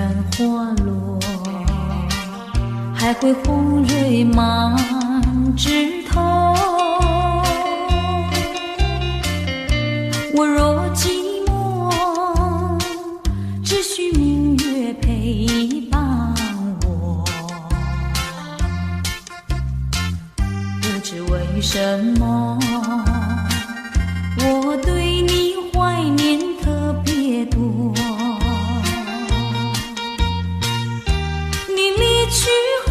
然花落，还会红蕊满枝头。我若寂寞，只需明月陪伴我。不知为什么，我对你怀念特别多。你离去后，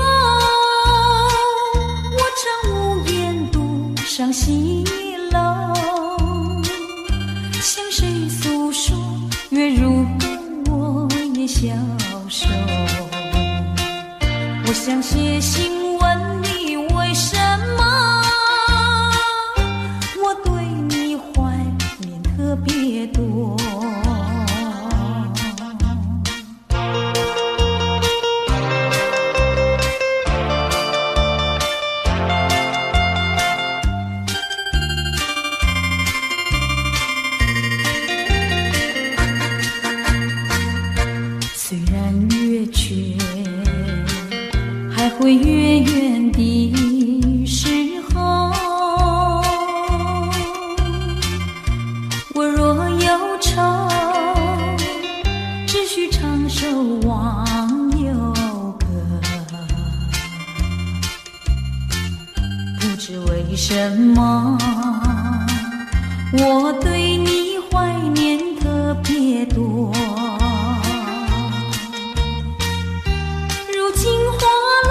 我常无言独上西楼。向谁诉说，月如歌我也消瘦。我想写信问你为什么，我对你怀念特别多。虽然月缺，还会月圆的时候。我若忧愁，只需唱首忘忧歌。不知为什么，我对你怀念特别多。如今花落，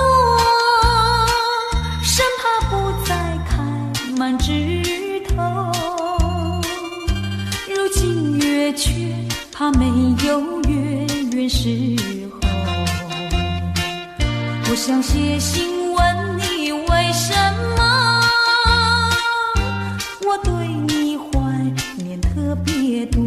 生怕不再开满枝头。如今月缺，怕没有月圆时候。我想写信问你为什么，我对你怀念特别多。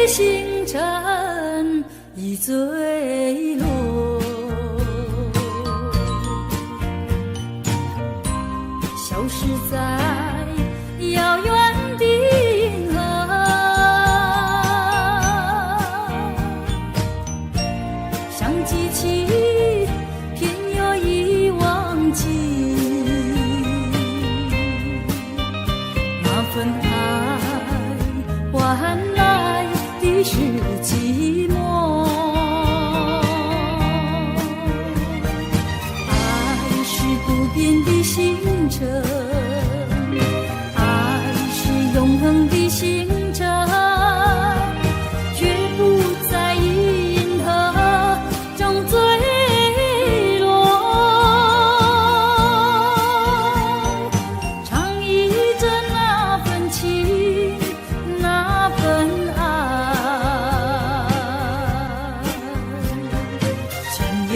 星辰已坠落，消失在遥远的银河。想记起，偏又已忘记那份爱换来的是寂寞。爱是不变的星辰，爱是永恒的星辰，绝不在银河中坠落。唱忆着那份情，那份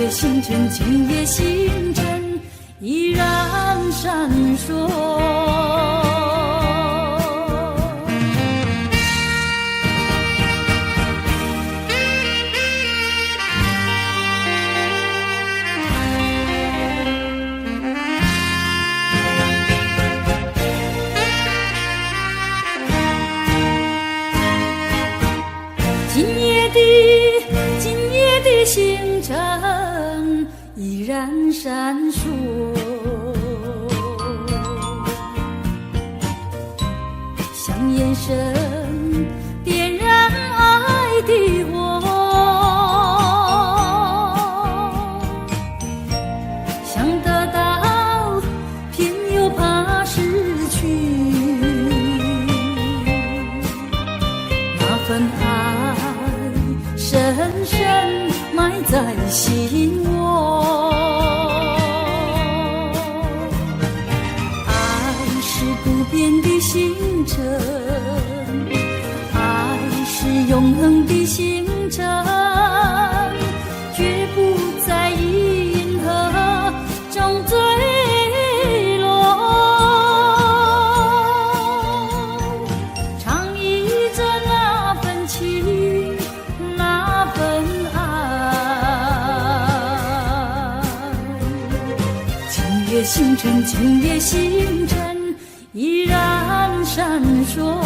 星辰，今夜星辰依然闪烁。今夜的星辰依然闪烁，像眼神点燃爱的火，想得到偏又怕失去，那份爱深深埋在心窝。爱是不变的星辰，爱是永恒的星辰，月星辰，今夜星辰依然闪烁。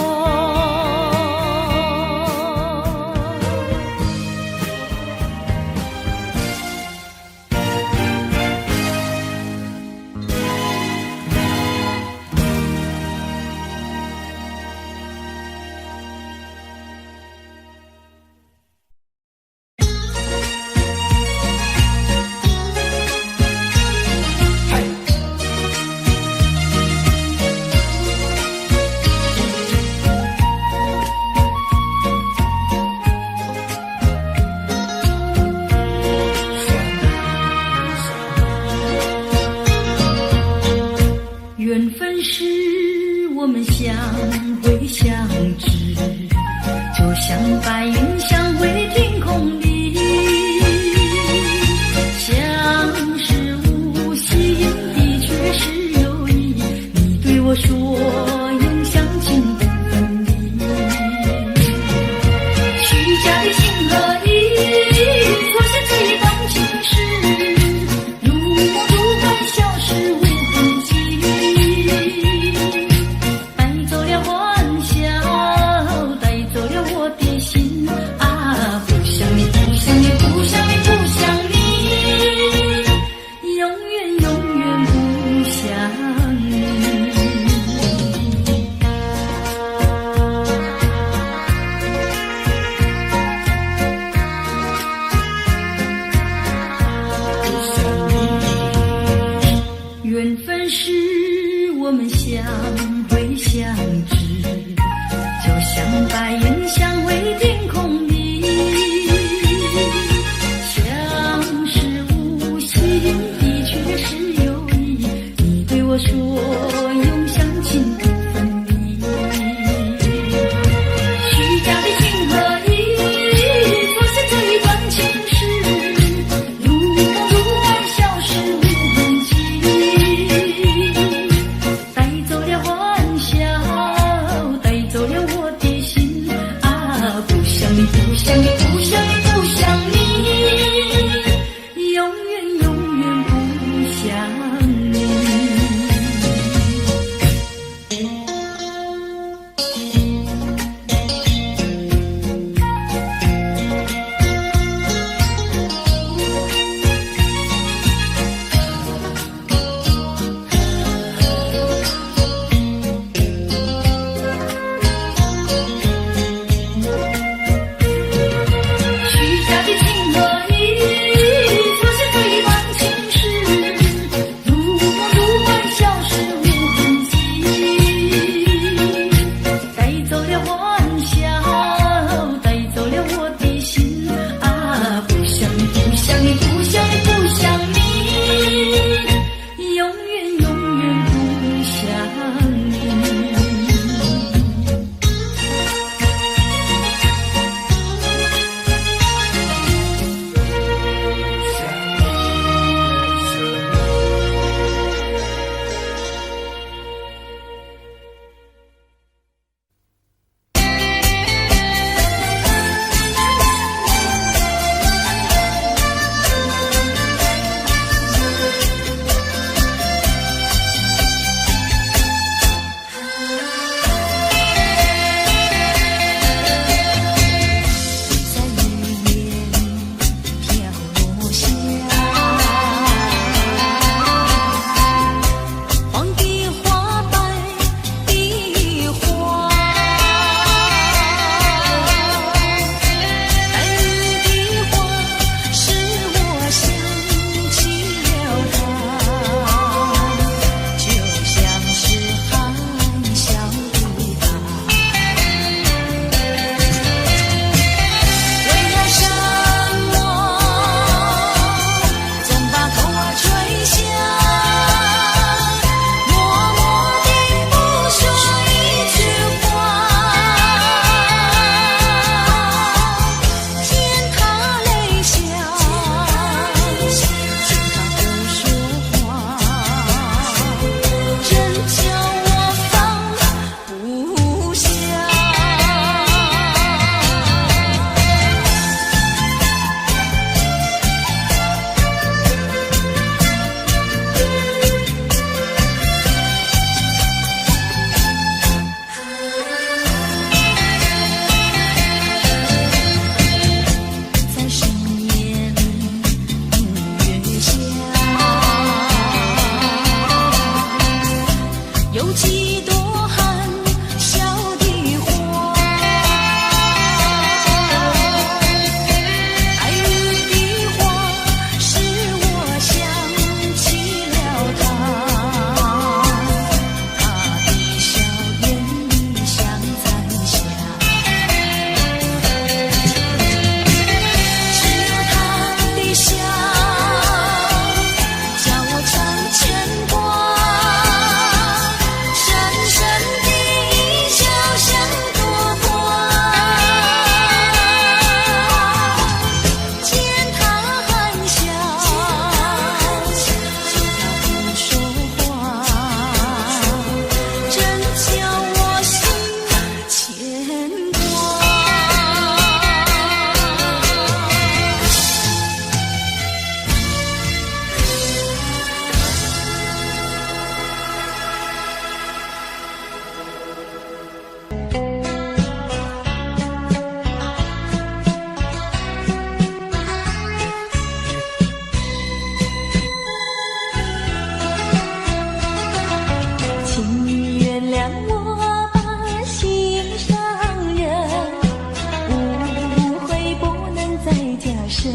再加深。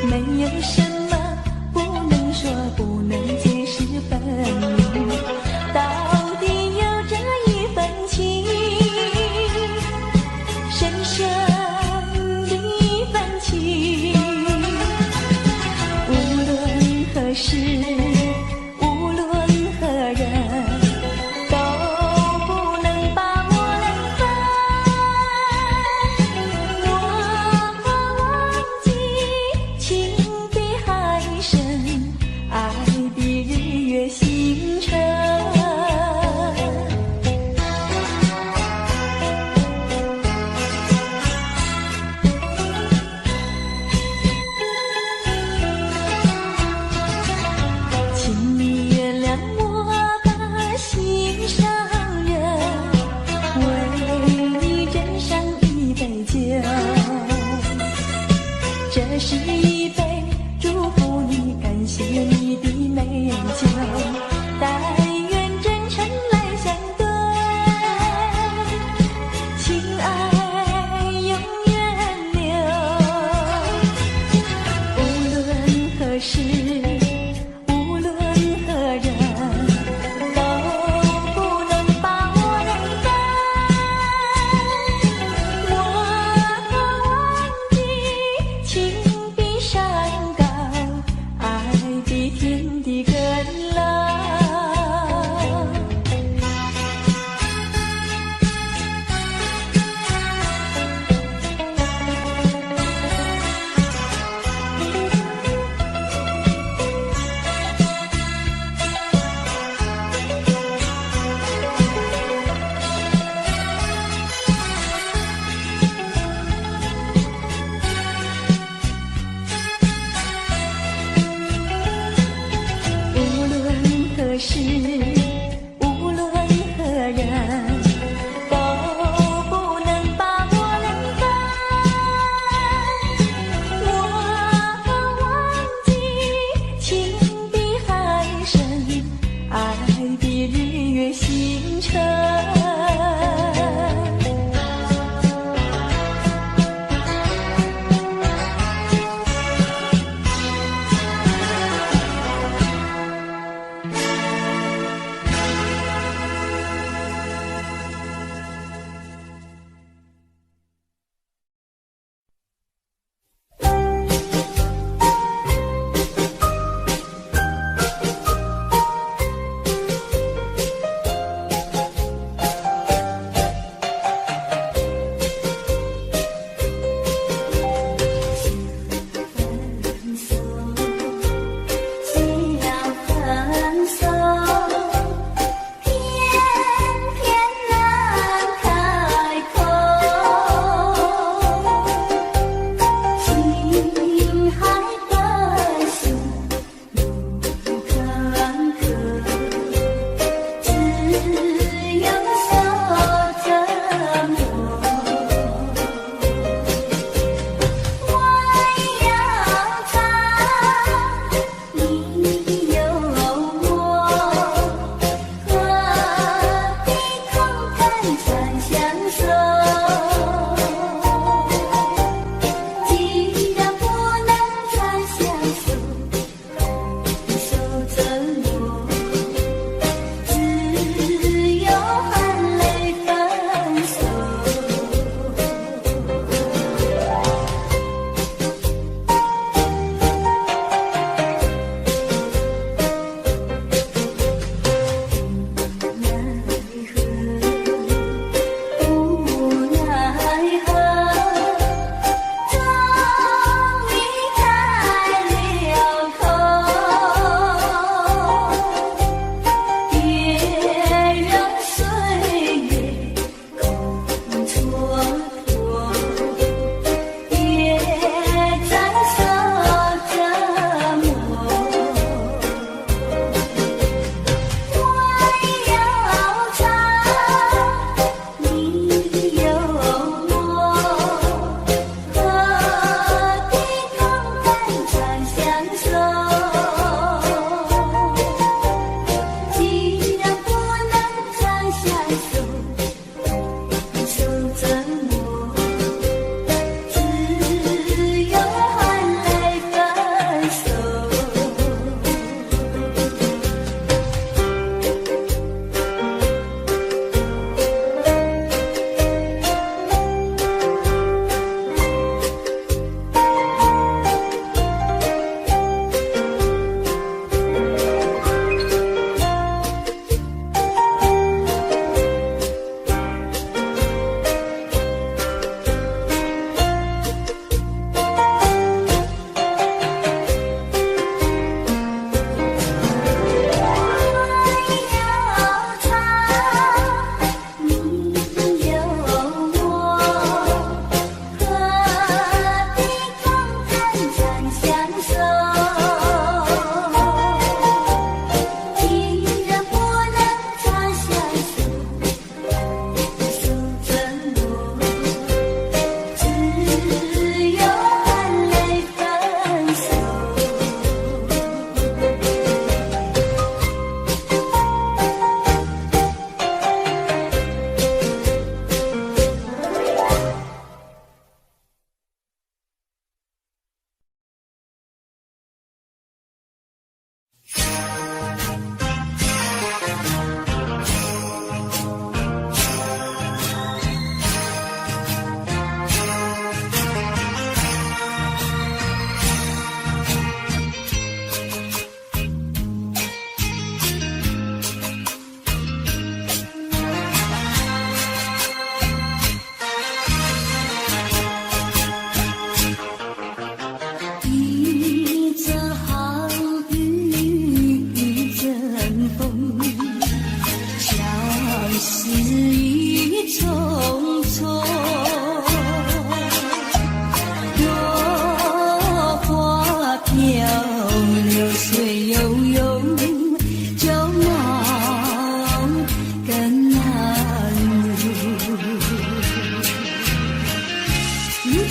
没有什么不能说，不能解释分明，到底有这一份情，深深的一份情。无论何时，无论何人，都不能把我冷分。我忘记情比海深，爱比日月星辰。请你原谅我的心上人，为你斟上一杯酒，这是一杯祝福你、感谢你的美酒。但愿真诚来相对，情爱永远留。无论何时，无论何人，都不能把我冷分。我忘记情比山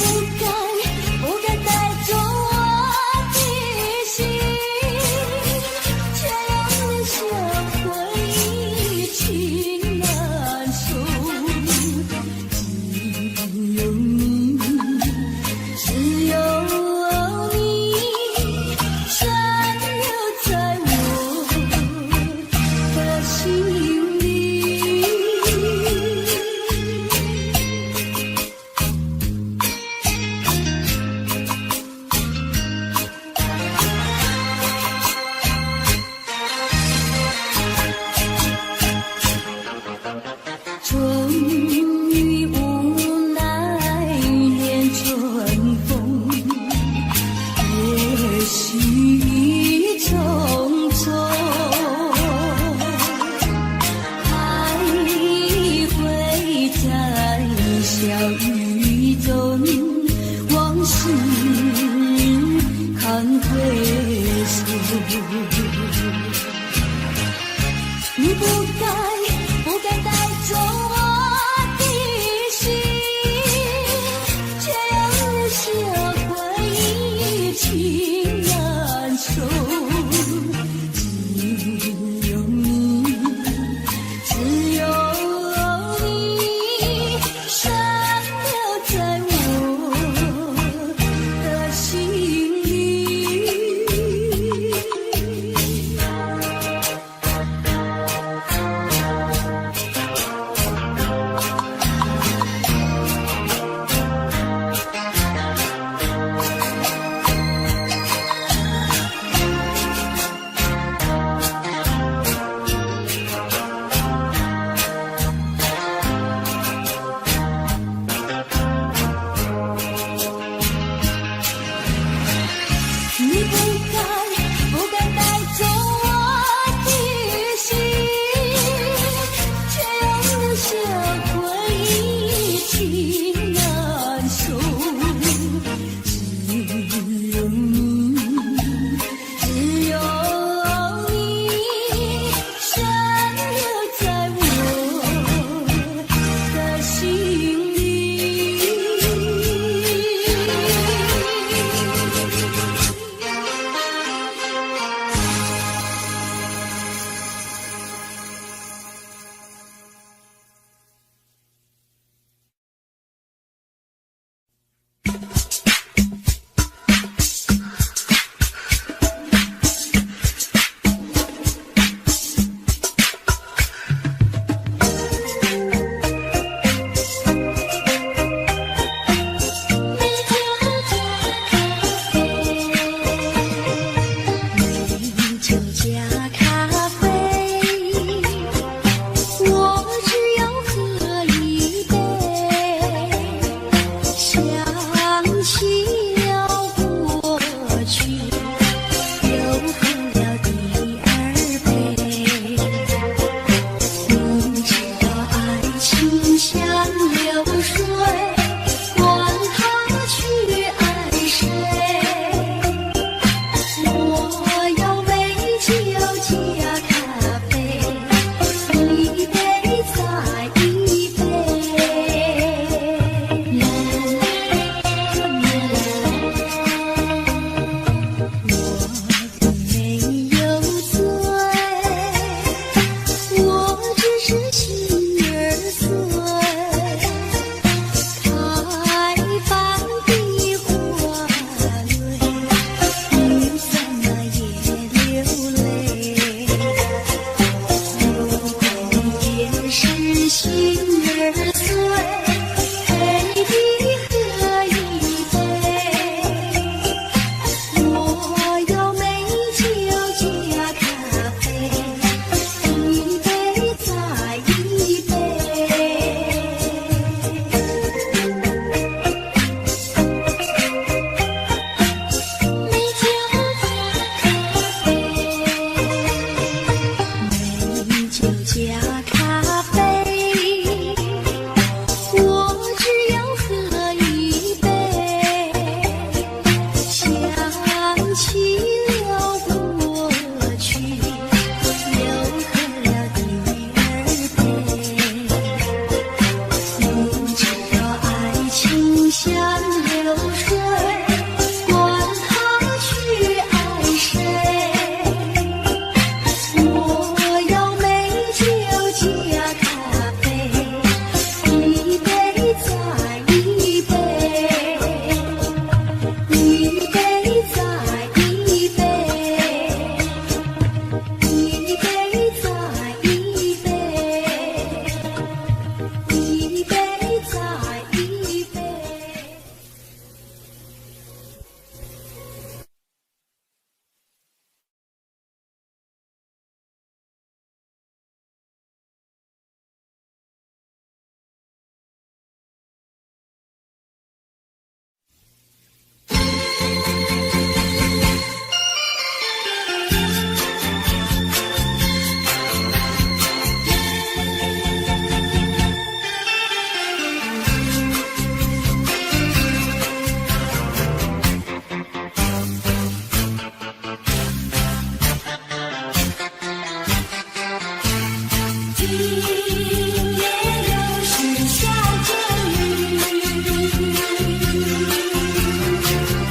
不该带走我的心，却让留下回忆情难收。只有你，只有你，存留在我的心里。终于无奈恋春风，也许已匆匆，还会在小雨中，往事看回首。你不该带走我的心，却让留下回忆情难收。只有你，只有你，深留在我的心里。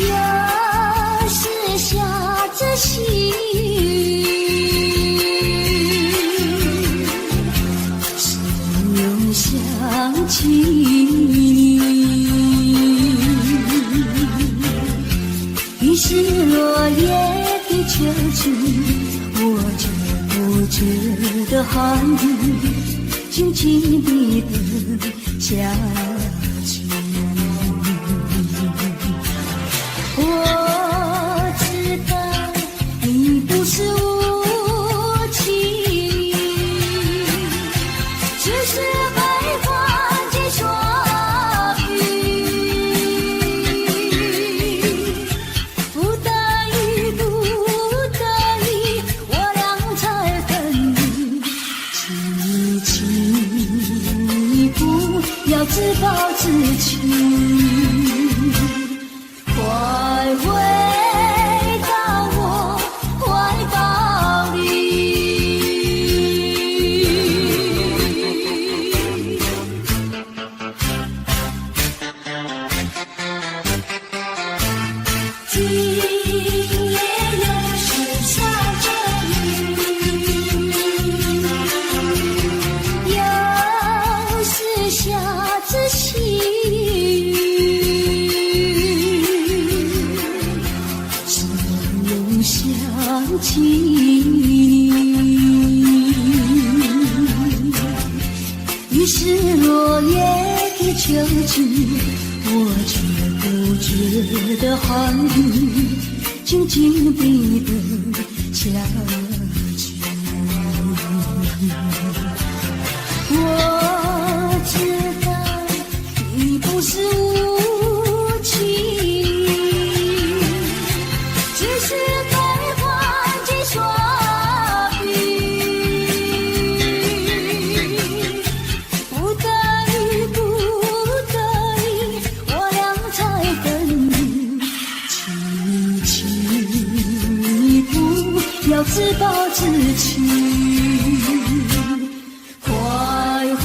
要是下着细雨，是又想起你。于是落叶的秋去，我却不觉得寒意轻轻地等下去。我知道你不是无情，只是悲欢几双语。不得已，不得已，我俩才分离。请你进一步，要自暴自弃。快回到我怀抱里。今夜又是下着雨，又是下着细雨。想起你，于是落叶的秋去，我却不觉得寒意静静地等下去。我知道你不是无情，只是悲欢几双语。不得已，不得已，我俩才分离。请你进一步，要自暴自弃。快回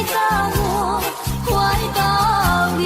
到我怀抱里。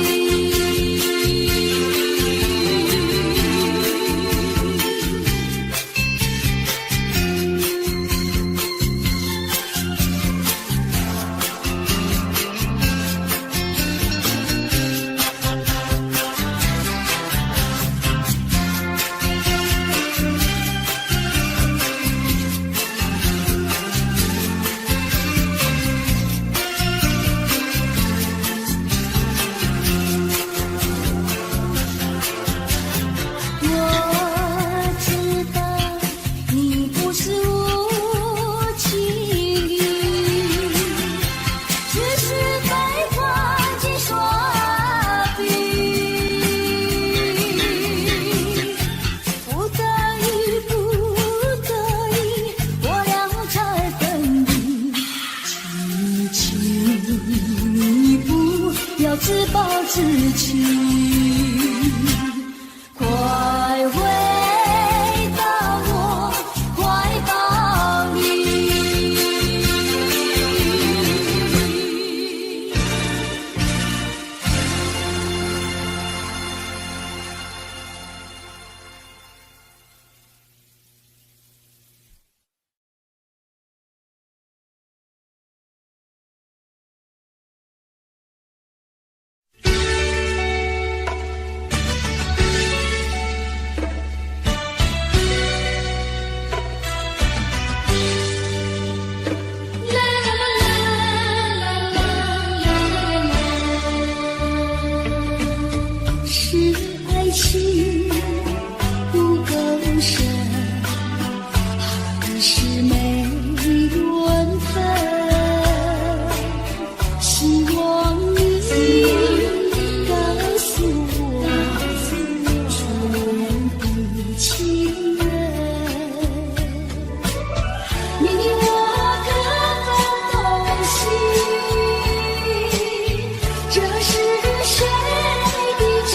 自暴自弃，快回到我怀抱里。这是谁的真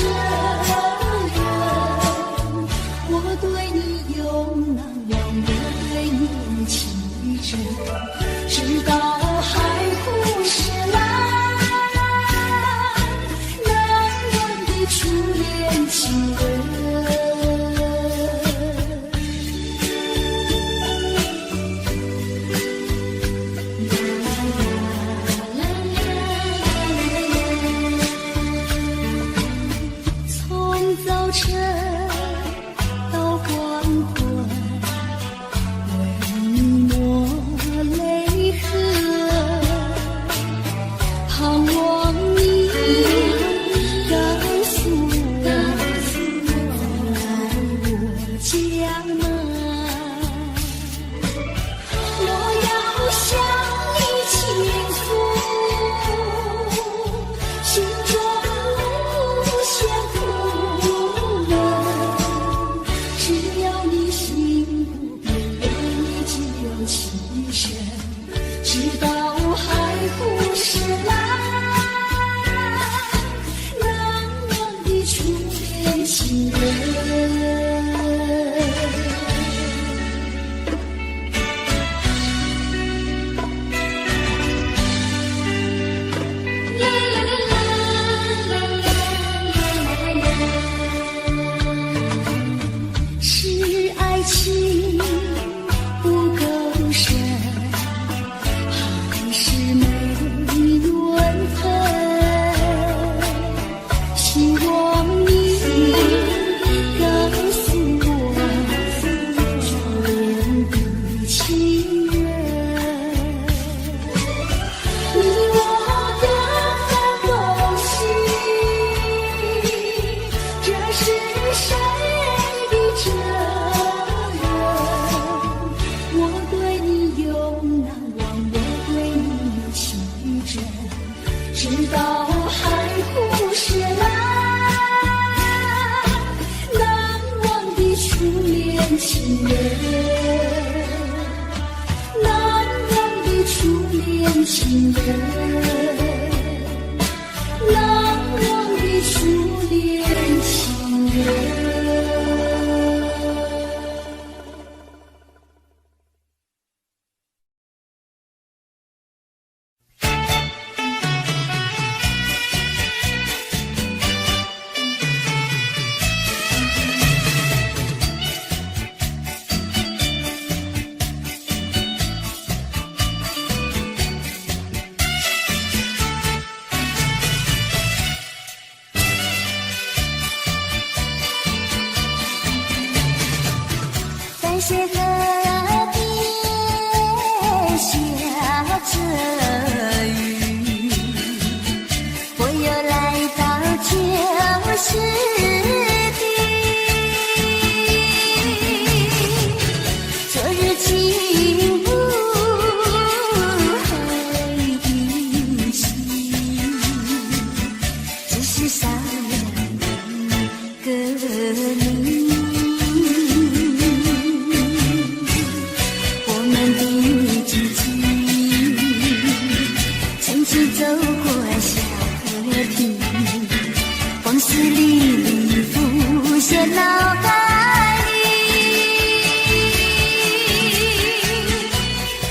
初恋情人。从早晨到黄昏，为你抹泪痕，盼望你告诉我，来我家门。我要向你倾诉心中无限苦闷，只要你心不变，为你只有情深，直到海枯石烂，难忘的初恋情人。是爱情不够深，还是没缘分？希望你告诉我，初恋的情人，你我的关系，这是谁的责任？我对你永难忘，我对你情真，直到海枯石烂，难忘的初恋情人，难忘的初恋情人，难忘的初恋情人。在些河边下着雨，我又来到旧时地，昨日情不黑的心，只是少了一个你。走过小河堤，往事历历浮现脑海里，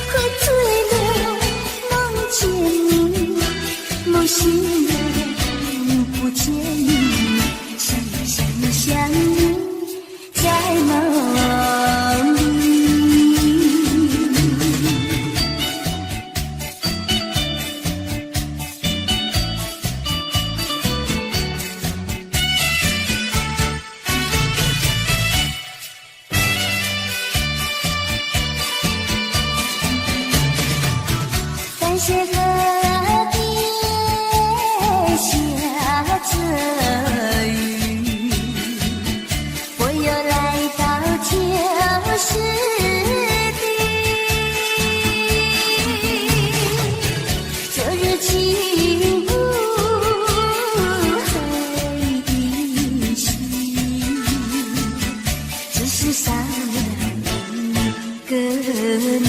喝醉了梦见你，梦醒了不见你，想你在梦里。在些河边下着雨，我又来到旧时地，昨日情不黑的心，只是少了一个你。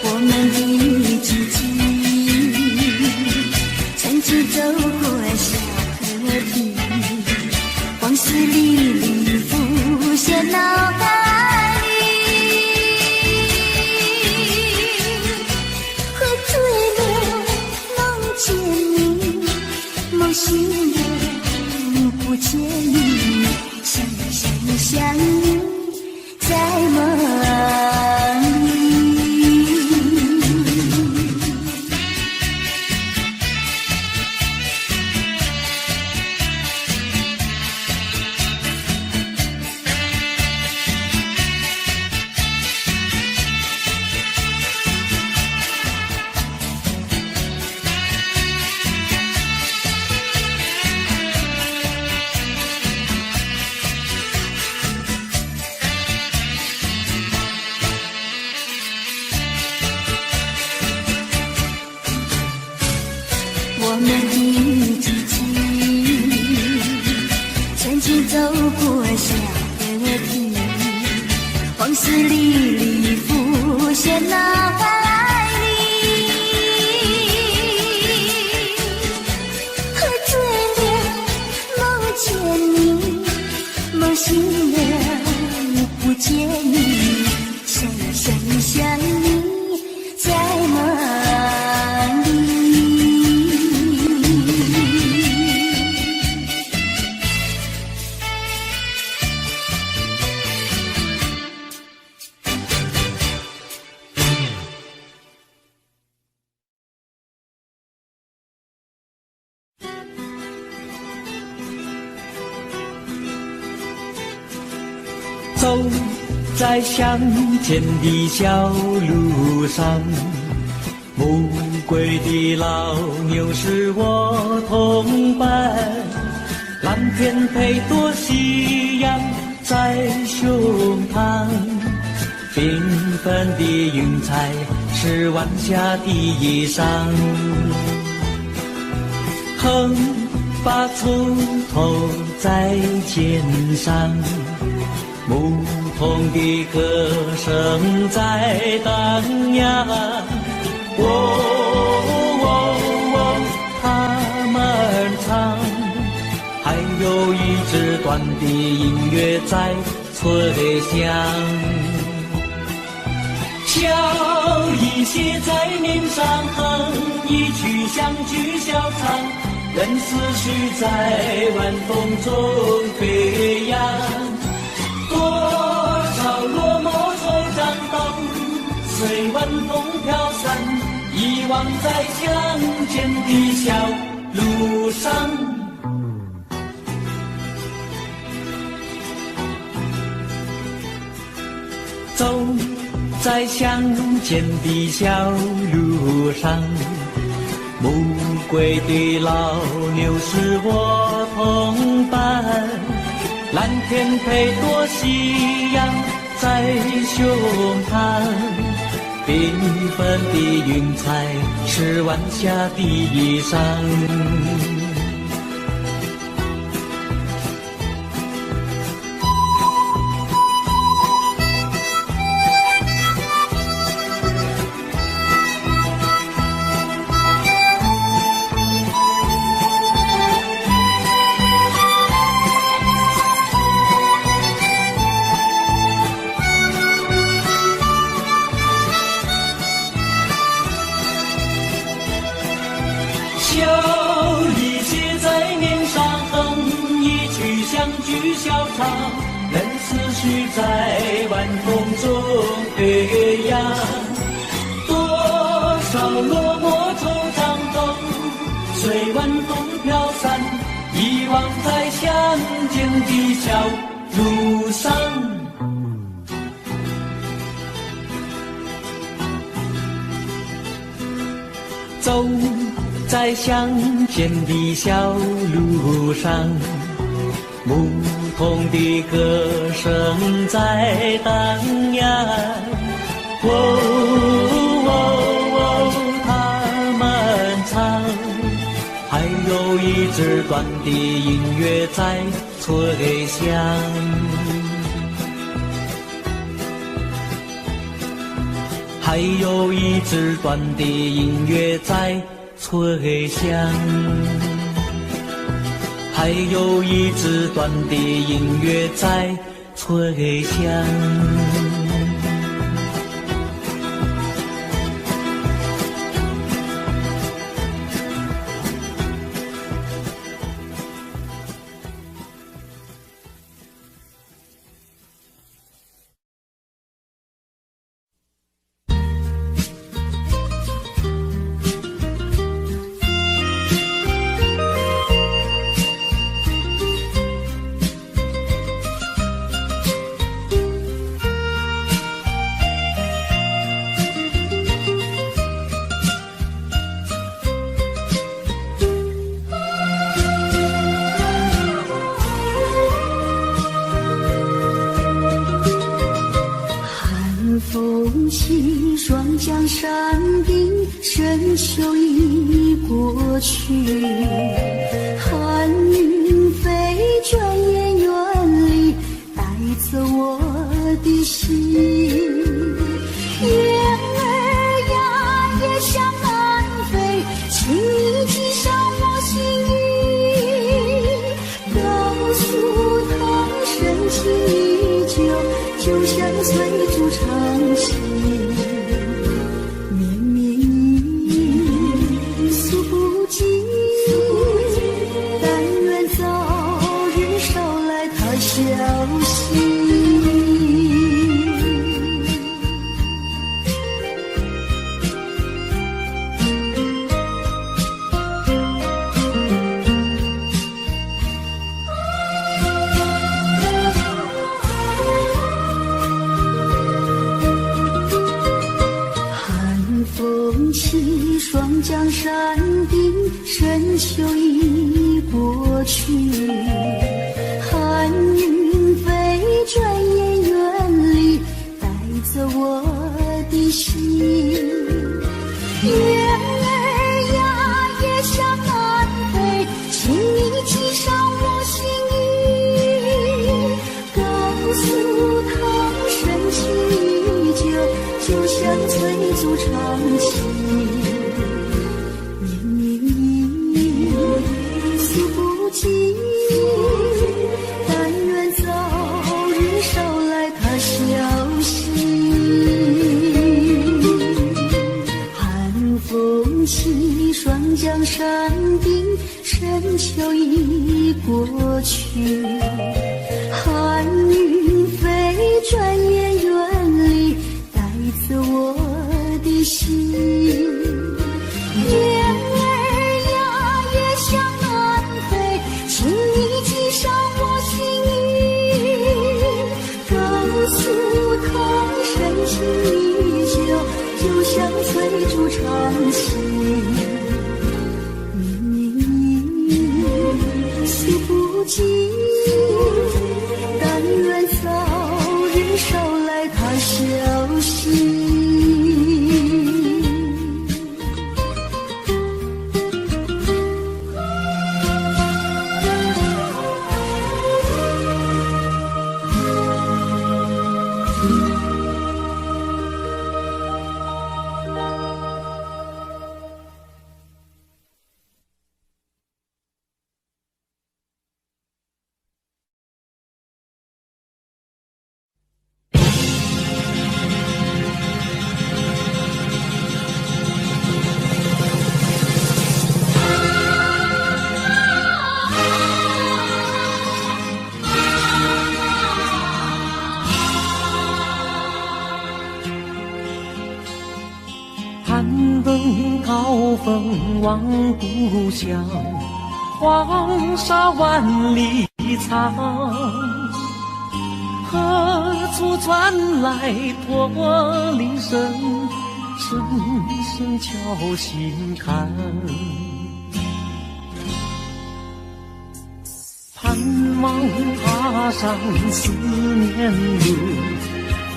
我们的知己，曾经走过小河堤，往事历历浮现脑海里，喝醉了梦见你。心的不见你，想你在梦里。我们一起曾经走过小河堤，往事历历浮现脑海里，喝醉了梦见你，梦醒了不见你，想你在梦里。走在乡间的小路上，暮归的老牛是我同伴，蓝天配朵夕阳在胸膛，缤纷的云彩是晚霞的衣裳，横把锄头在肩上，牧童的歌声在荡漾，他们唱，还有一支短的音乐在吹响，笑意写在面上，哼一曲相聚小唱，任思绪在晚风中飞扬。多少落寞惆怅都随晚风飘散，遗忘在乡间的小路上。走在乡间的小路上，暮归的老牛是我同伴，蓝天配朵夕阳在胸膛，缤纷的云彩是晚霞的衣裳，笑意写在面上，哼一曲相聚小唱，任思绪在晚风中飞扬。多少落寞惆怅都随晚风飘散，遗忘在乡间的小路上。走在乡间的小路上，牧童的歌声在荡漾，他们唱，还有一支短的音乐在吹响，还有一支短的音乐在吹响，还有一支短的音乐在吹响。山顶，深秋已过去，寒云飞，转眼远离，带走我的心。雁儿呀，也向南飞，请你寄上我心意，告诉他深情依旧，就像翠竹长青。绵绵意诉不尽，但愿早日捎来他消息。双江山顶，深秋已过去，寒云飞，转眼远离，带走我的心。雁儿呀，也向南飞，请你寄上我心意，告诉他深情依旧，就像翠竹长青。但愿早日捎来他消息。寒风起，双江山顶，深秋已过去，寒云飞，转眼远离，带走我的心。雁儿呀，也向南飞，请你寄上我心意，告诉他深情依旧，就像翠竹长青。绵绵意诉不尽，但愿早日捎来他消息。高峰望故乡，黄沙万里长，何处传来驼铃声，声声敲心坎。盼望踏上思念路，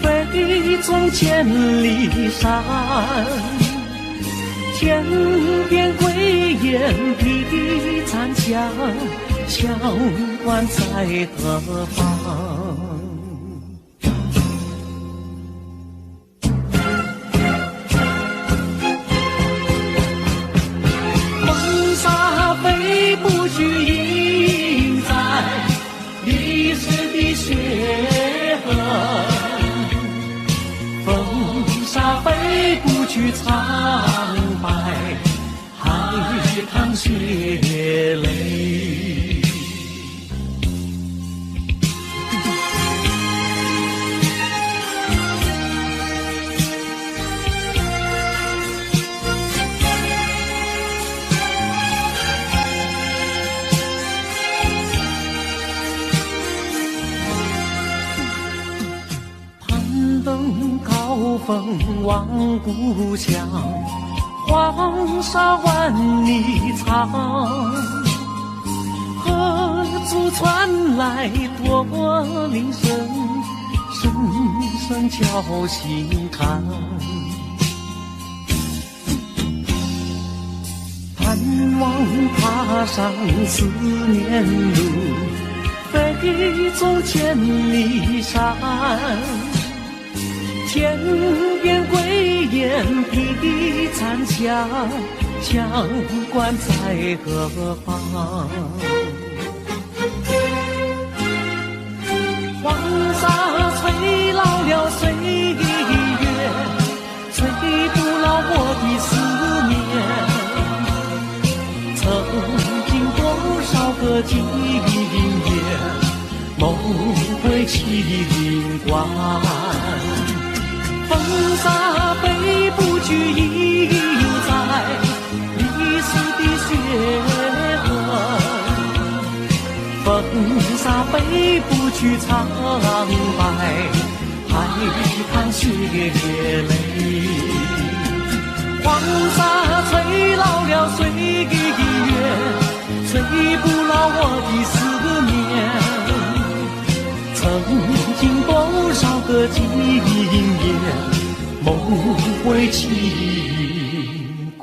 飞纵千里山。天边归雁披残香，相关在何方？风沙飞不去，印在历史的血痕。风沙飞不去，苍白海棠血泪。攀登高峰望故乡，黄沙万里长，何处传来驼铃声，声声敲心坎。望踏上思念路，飞纵千里山。天边归雁披残霞，乡关在何方？黄沙吹老了岁月，吹不老我的思念。曾经多少个今夜，梦回秦关。风沙飞不去，已有在历史的血痕。风沙飞不去苍白，还看血泪。黄沙吹老了岁月，吹不老我的思念。曾经多少个今夜，梦回秦关。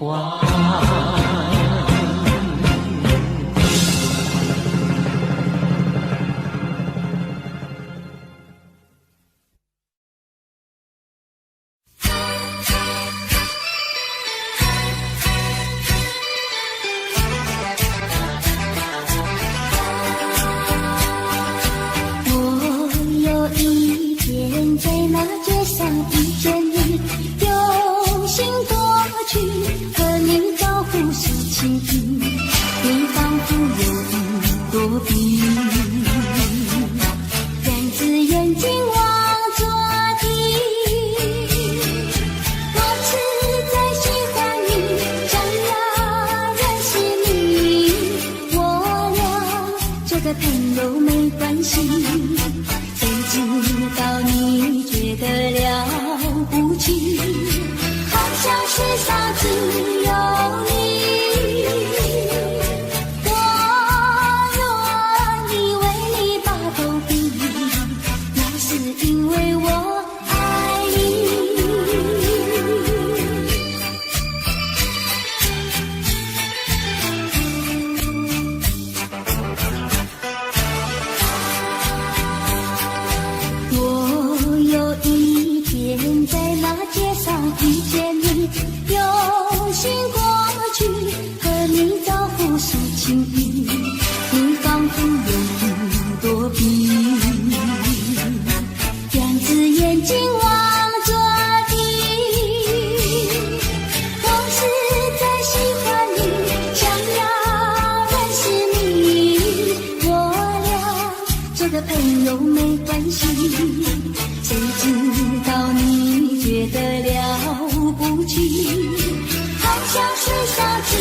只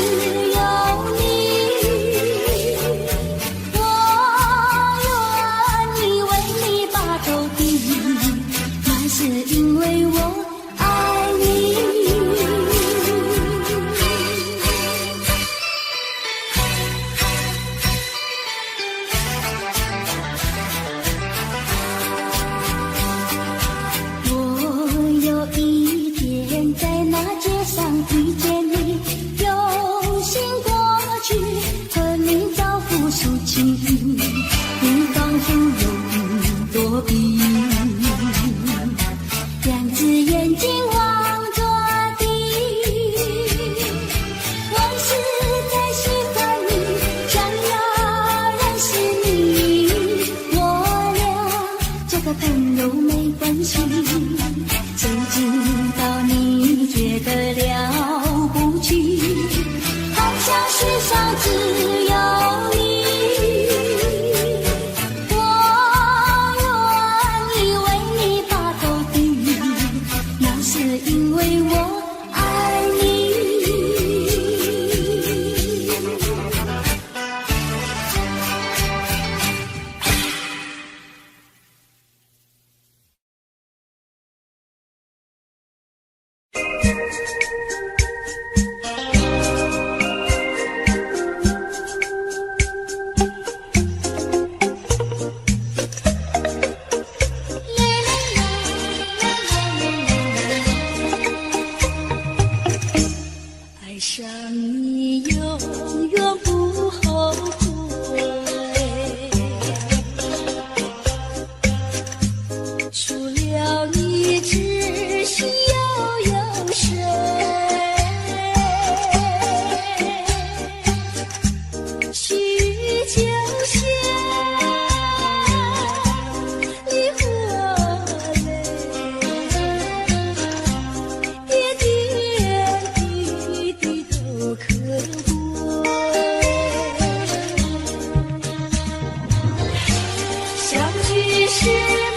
有你，我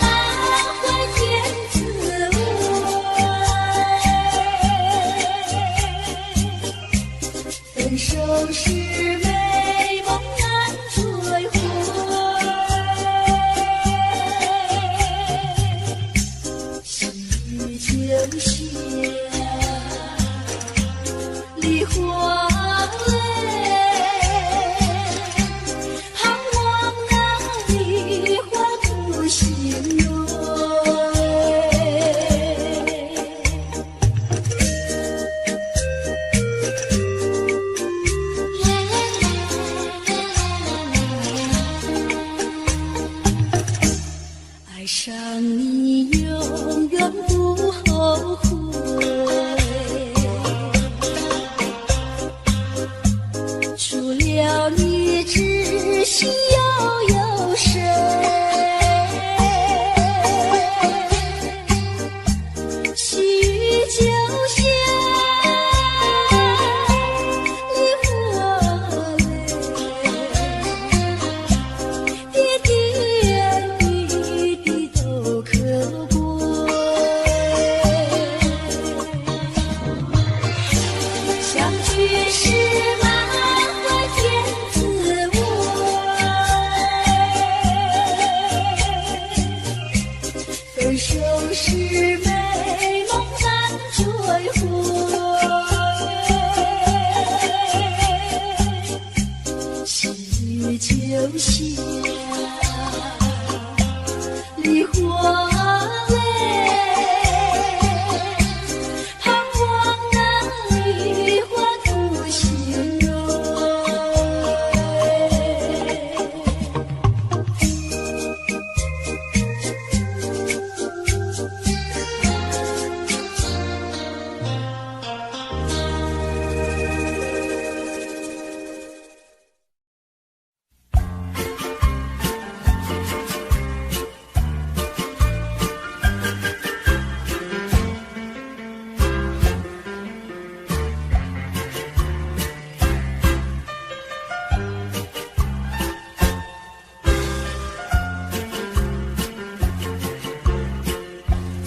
满怀甜滋味，分手时美梦难追回，细雨就下，梨花泪，盼望那梨花不心蕊。爱上你永远不后悔，除了你知心又有谁？细雨就下，梨花泪，点点滴滴都可贵。相聚时满怀甜滋味，分手时美梦难追回，细雨就下，梨花泪，盼望那梨花不心蕊。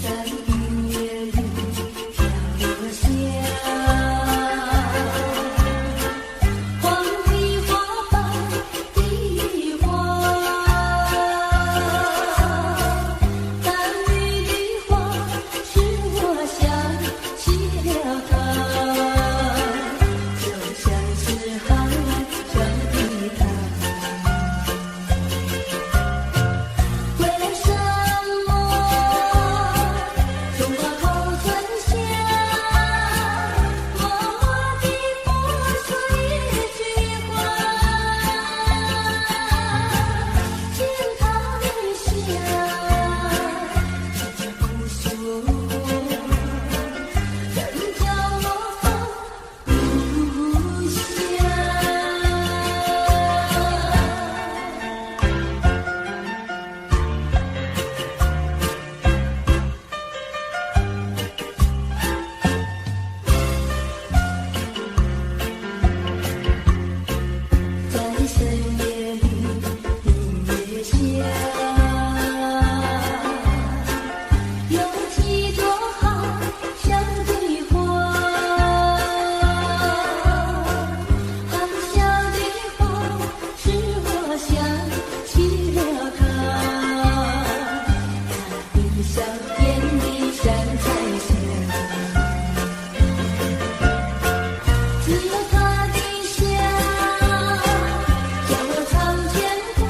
在音乐里飘落下，黄的花，白的花，淡绿的花使我想起了他，就像是海上的他。为什么春花后春夏，默默地不说一句话，听他的笑，只不说，人叫我放不下。在深夜里，音乐下，有几朵好香的花，含笑的花使我想起了他，他的笑甜蜜像彩霞，只有他的笑叫我常牵挂，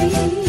笑，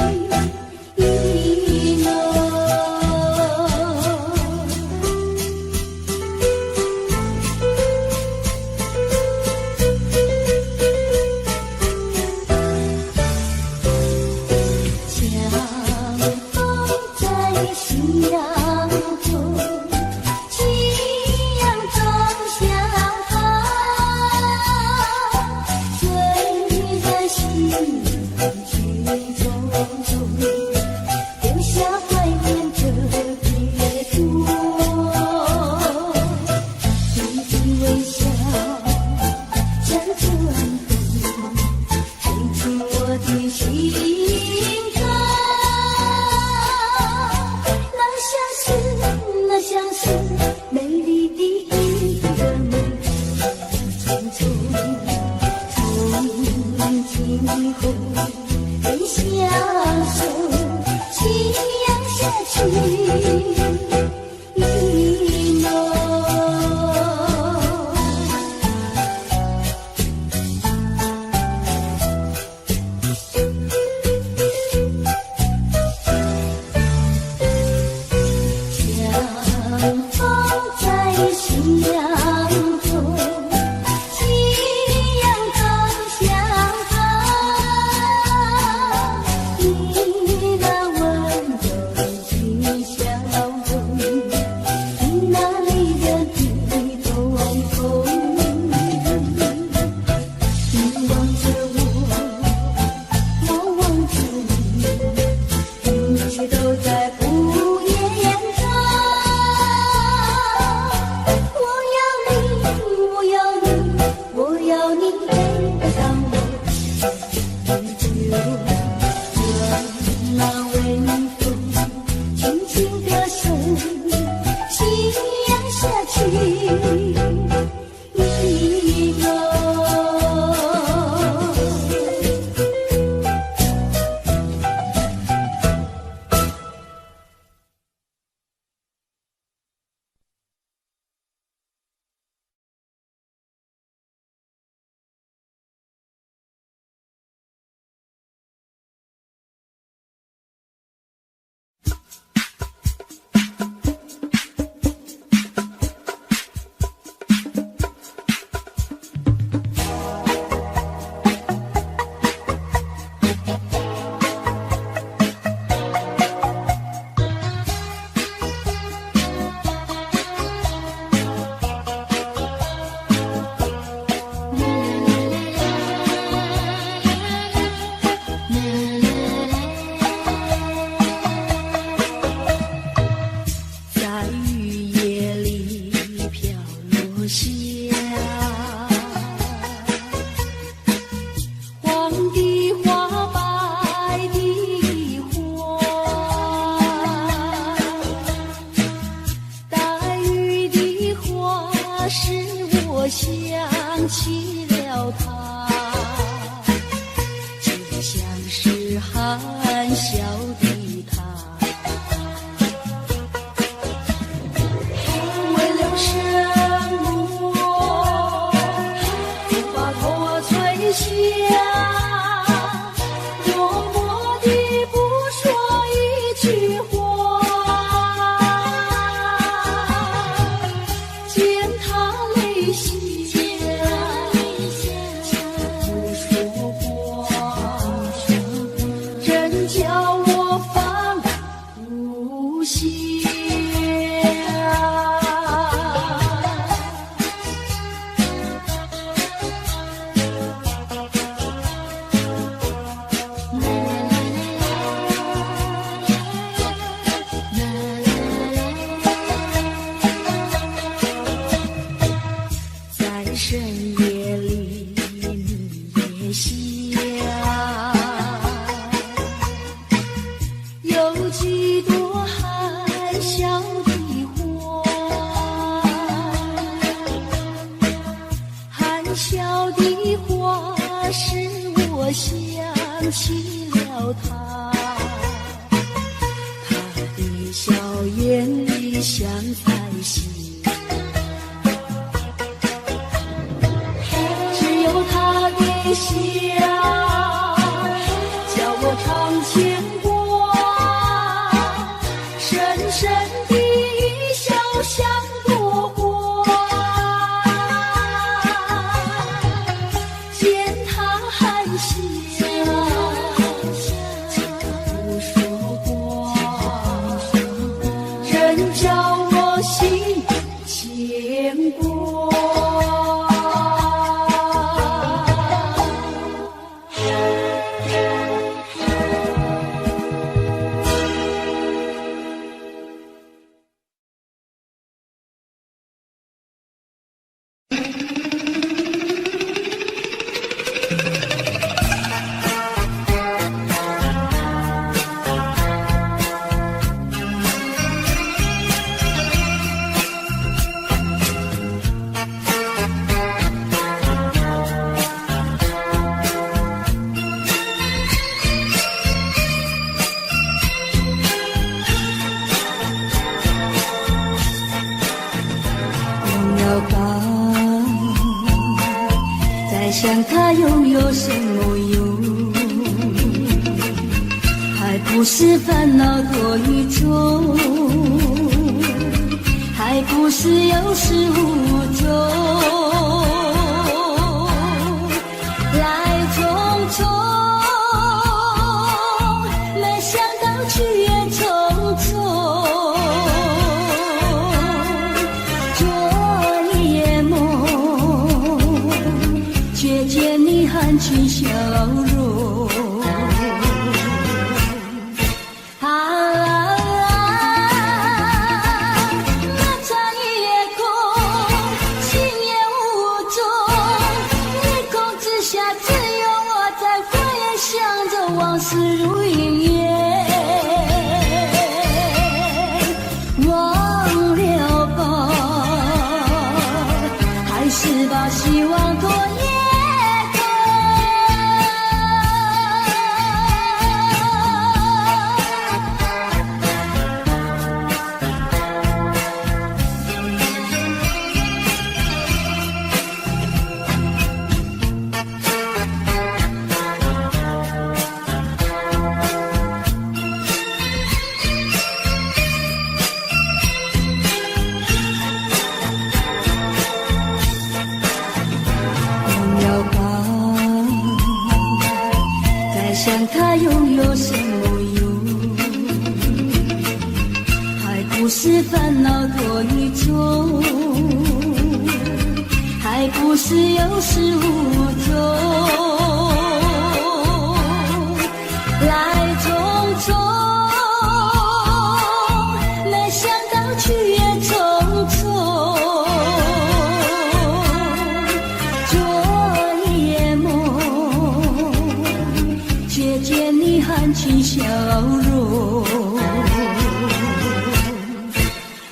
叫我唱起牵挂，深深的笑像朵花，见他含笑不说话，仍叫我心牵挂。想他拥有什么用？还不是烦恼多于众，还不是有始无终。来匆匆，没想到去也匆匆。昨夜梦，却见你含情笑容。漫长夜空，心也无踪，夜空之下只有我在回想着往事如云烟。忘了吧，还是把希望托夜。想他拥有什么用？还不是烦恼多于众，还不是有始无终。来匆匆，没想到去也匆匆。昨夜梦，却见你含情笑容。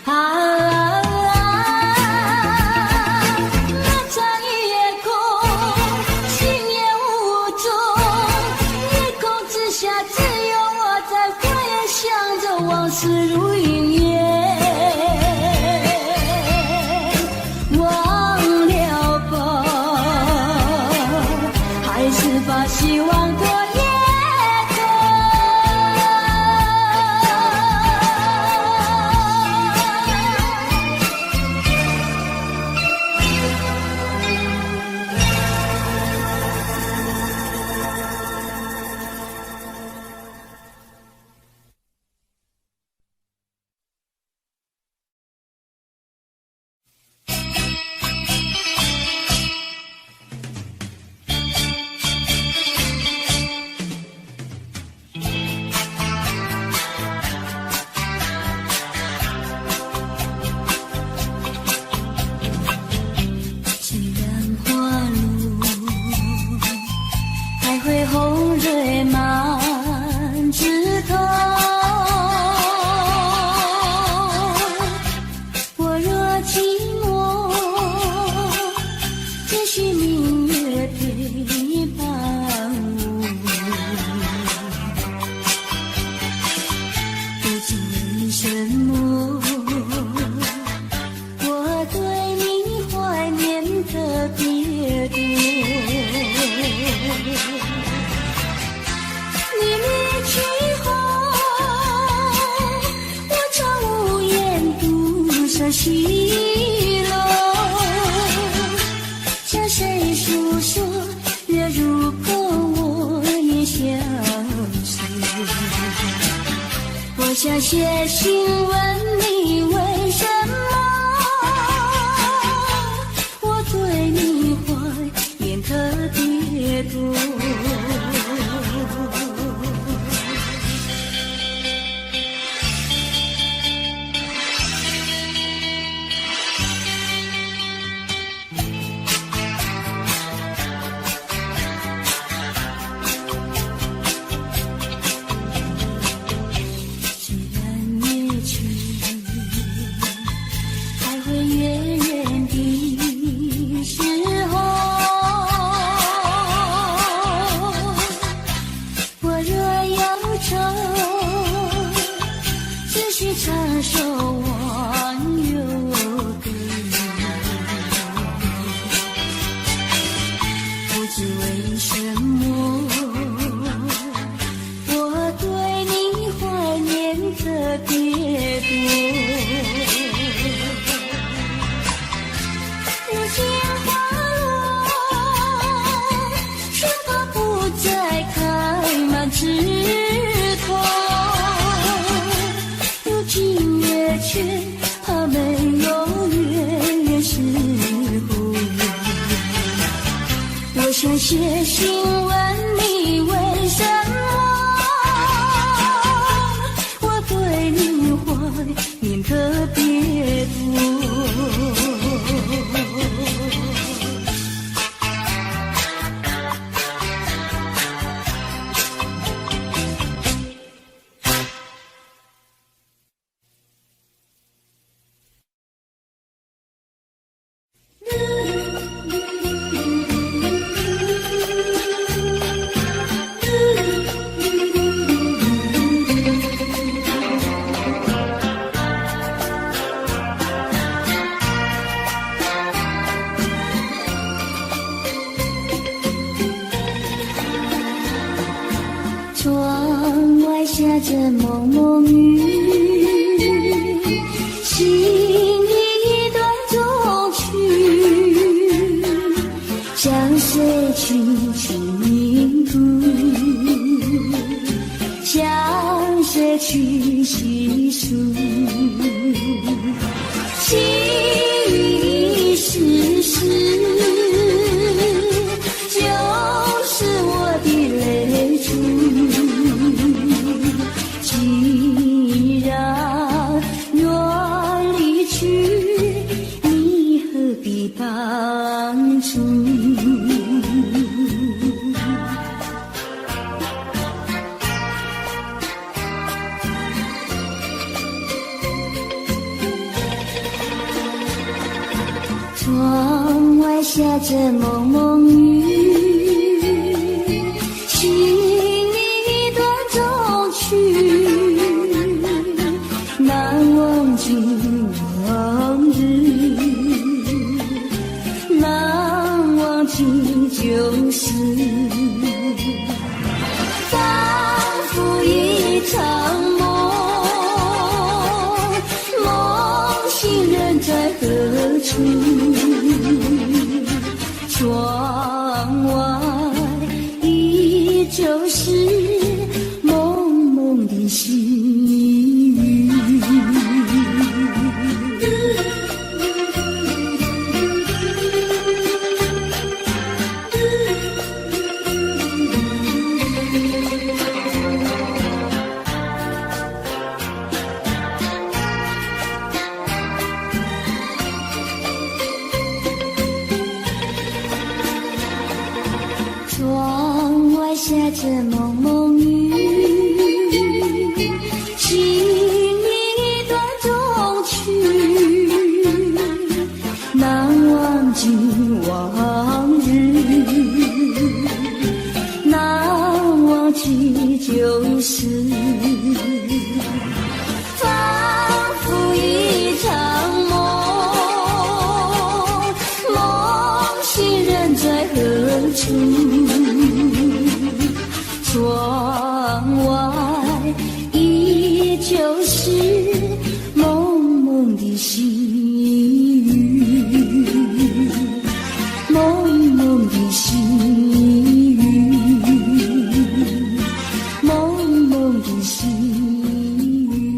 漫长夜空，心也无踪，夜空之下只有我在回想着往事如云烟。忘了吧，还是把希望托我想写信问你为什么我对你怀念特别多。唱首忘忧歌，不知为什么我对你怀念特别多。如今花落，却怕不再开满枝头。却怕没有月圆时候，我想写信问你为什么我对你怀念特别多。窗外下着蒙蒙雨，心里一段衷曲，向谁轻轻吟读，向谁去细数，细雨丝丝，就是我的泪珠。既然愿离去，你何必当初？窗外下着蒙蒙雨，难忘记往日，难忘记旧事，仿佛一场梦，梦醒人在何处？窗外依旧是蒙蒙的细雨。窗外下着蒙蒙雨，心里一段衷曲，难忘记往日，难忘记旧事，仿佛一场梦，梦醒人在何处？窗外依旧是蒙蒙的细雨，蒙蒙的细雨，蒙蒙的细雨。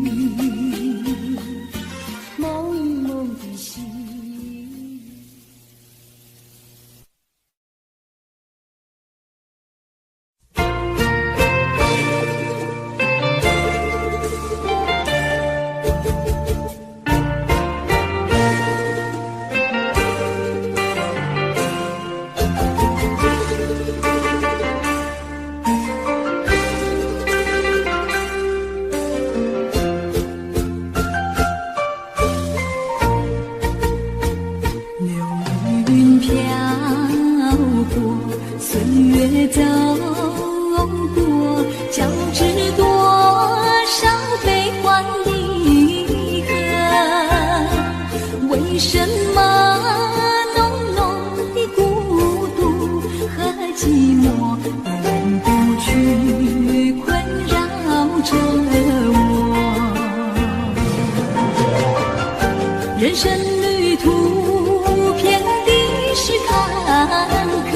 为什么浓浓的孤独和寂寞永不去困扰着我？人生旅途遍地是坎坷，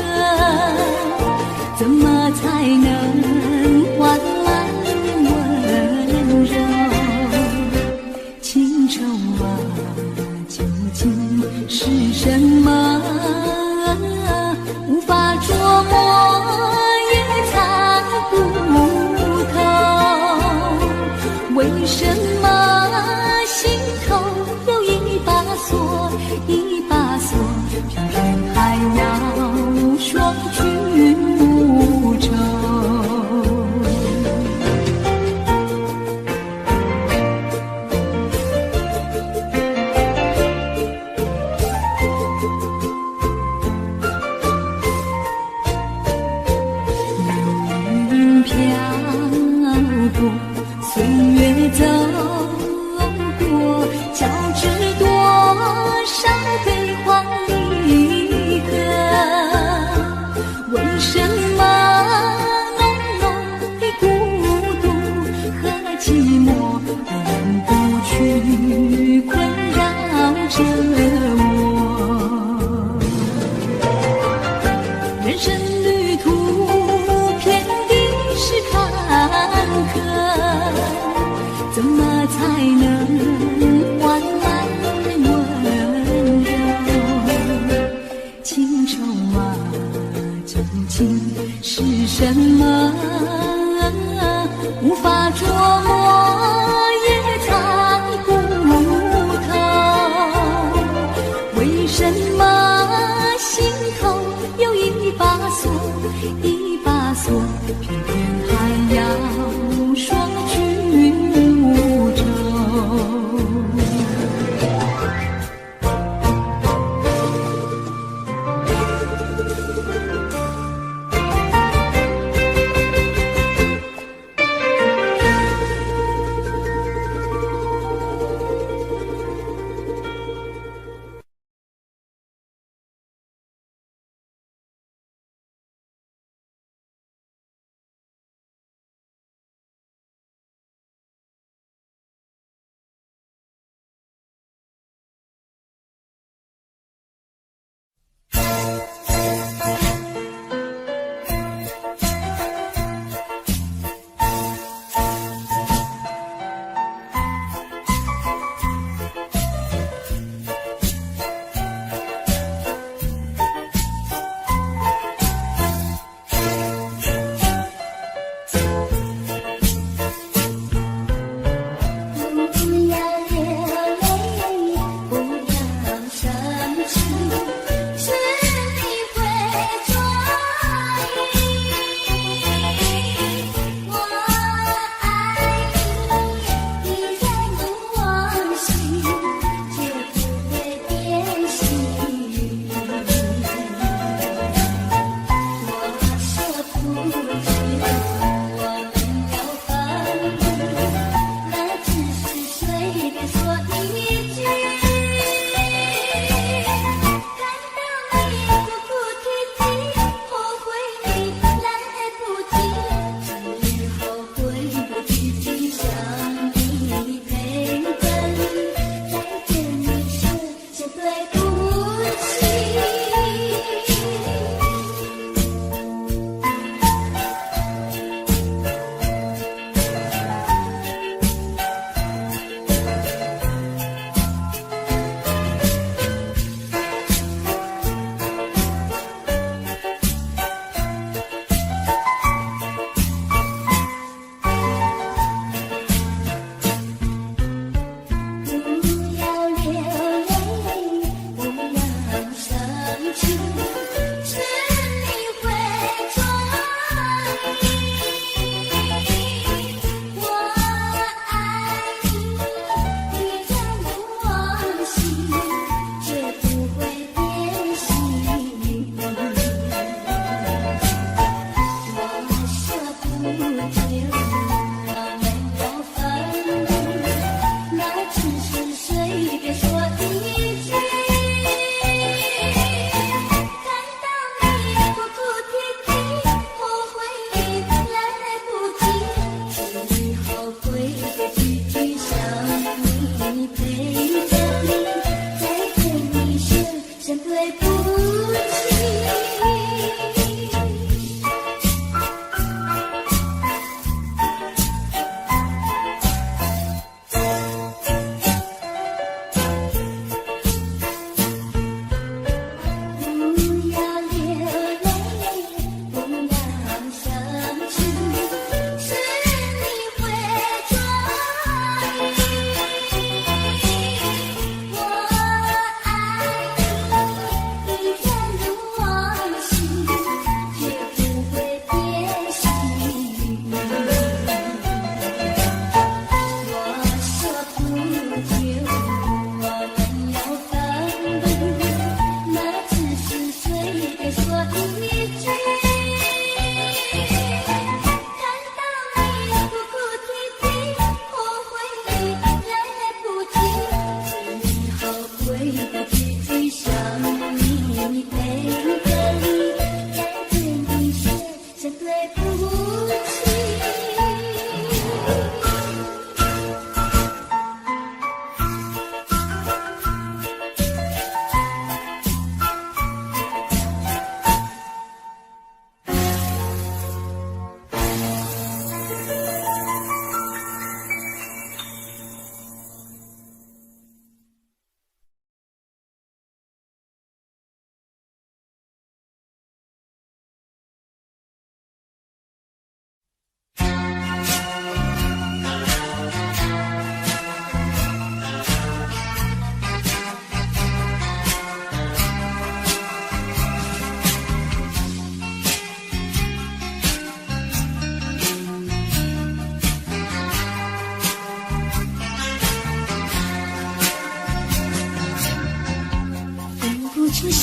怎么才能换来温柔？情愁啊，究竟是什么？无法捉摸，也猜不透。为什么心头有一把锁，一把锁，偏偏还要双居无愁？飘过，岁月走过，交织多少悲欢离合？为什么浓浓的孤独和寂寞永不去困扰着我？人生旅途遍地是坎坷，怎么才能换来温柔？情愁啊，究竟是什么？无法捉摸，也猜不透。为什么心头有一把锁，一把锁，偏偏还要双居无愁？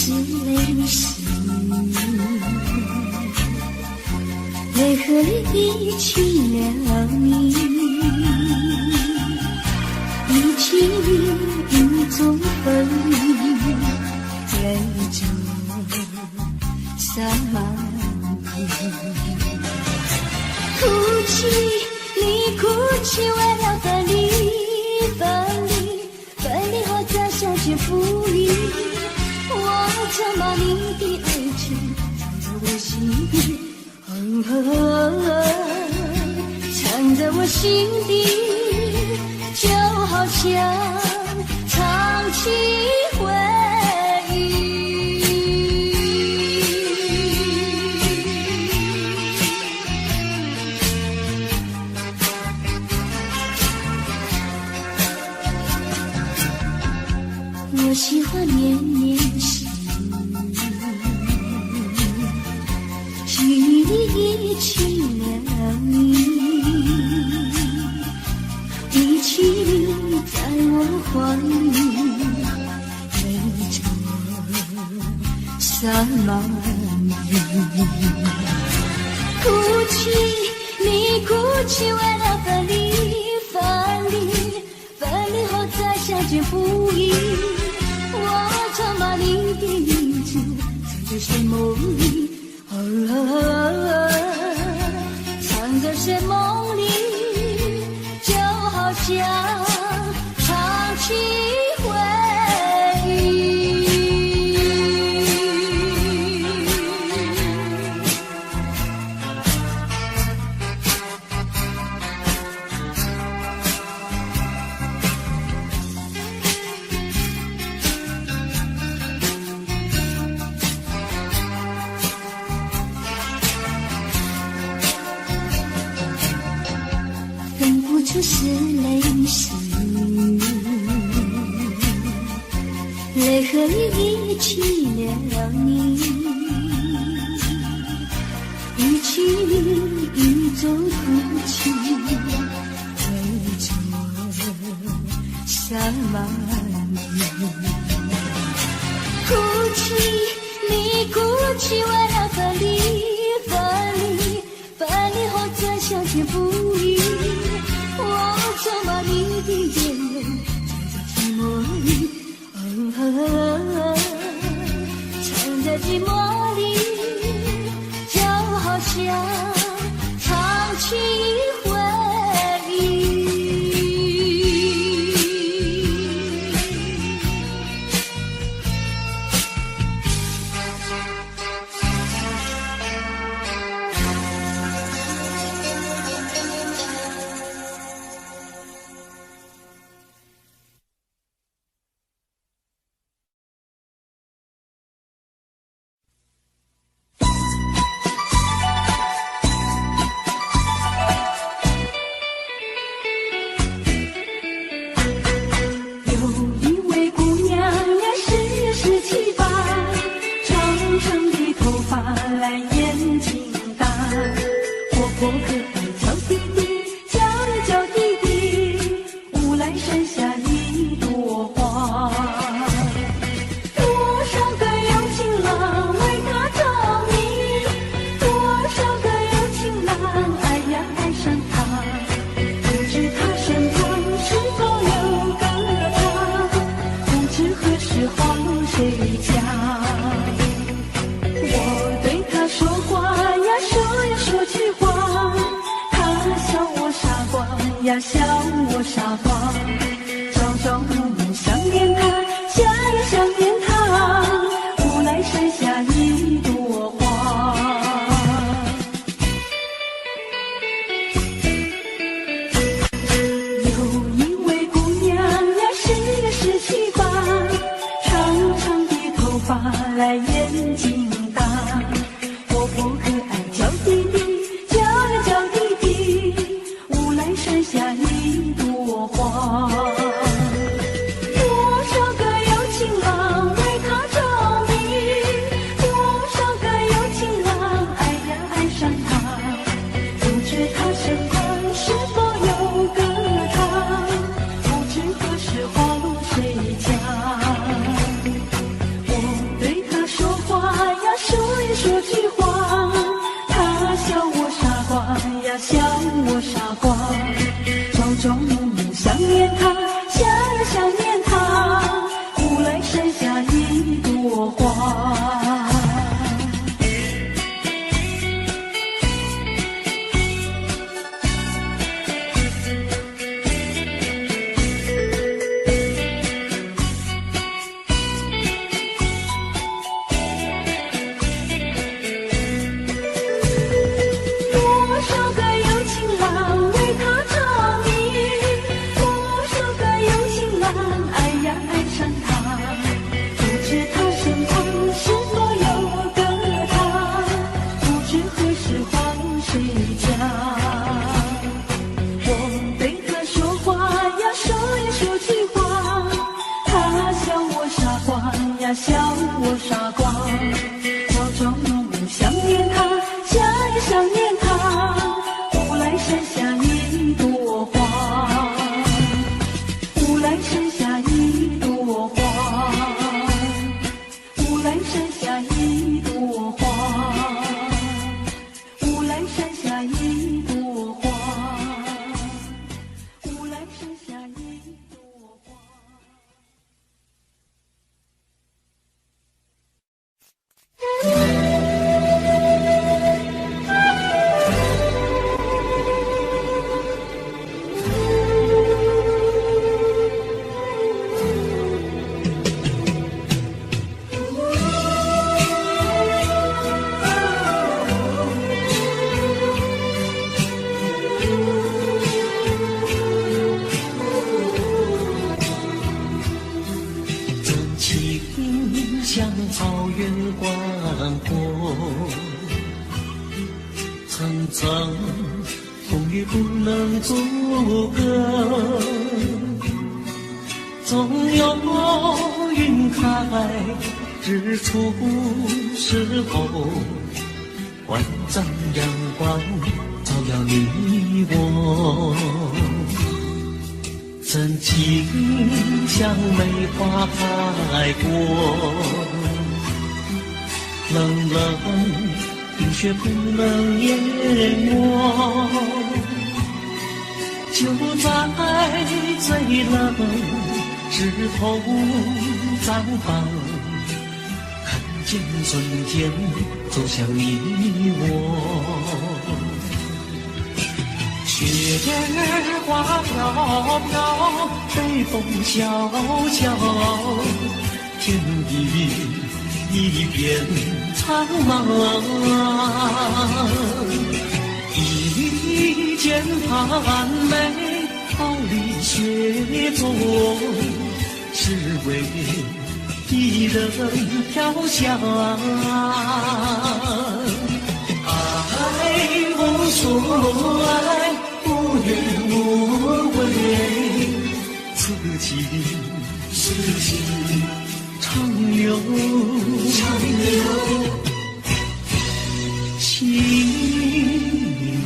是泪湿，泪河里一起了你，一起雨中风雨，泪中洒满地。哭泣，你哭泣，为了分离，分离，分离后再相见不易。我曾把你的爱情藏在我心底，藏在我心底，就好像唱起回忆。我喜欢年年时，记忆里一起了你，一起在我怀里，泪中洒满地。哭泣，你哭泣，为了分离，分离，分离后再相见不易。我曾把你的名字藏在睡梦里，藏在睡梦里，就好像唱起回忆。是泪湿，泪河里一起了你，一起雨中哭泣，泪中洒满地。哭泣，你哭泣，为了分离，分离，分离后再相见不易。我曾把你的眼泪藏在寂寞里，藏在寂寞里，就好像唱起回忆。呀，笑我傻瓜，朝朝暮暮想念他，想呀想念他，无来山下一朵花。有一位姑娘呀，是17、8，长长的头发来眼睛大，活泼可爱叫弟弟，叫呀叫弟弟，无来山下一朵花。笑我傻瓜。我装作不想念他，想也想念他。乌来山下一朵花，乌来山下一朵花，乌来山下一朵花，乌来山下一朵花，乌来山下一朵花。真情像草原广阔，层层风雨不能阻隔，总有云开日出时候，万丈阳光照耀你我。真情像梅花开过，冷冷冰雪不能淹没，就在最冷枝头绽放，看见瞬间走向你我。雪儿花飘飘，北风萧萧，天地一片苍茫。一剑寒梅，傲立雪中，只为一人飘香。爱无所爱，无怨无悔，此情长留心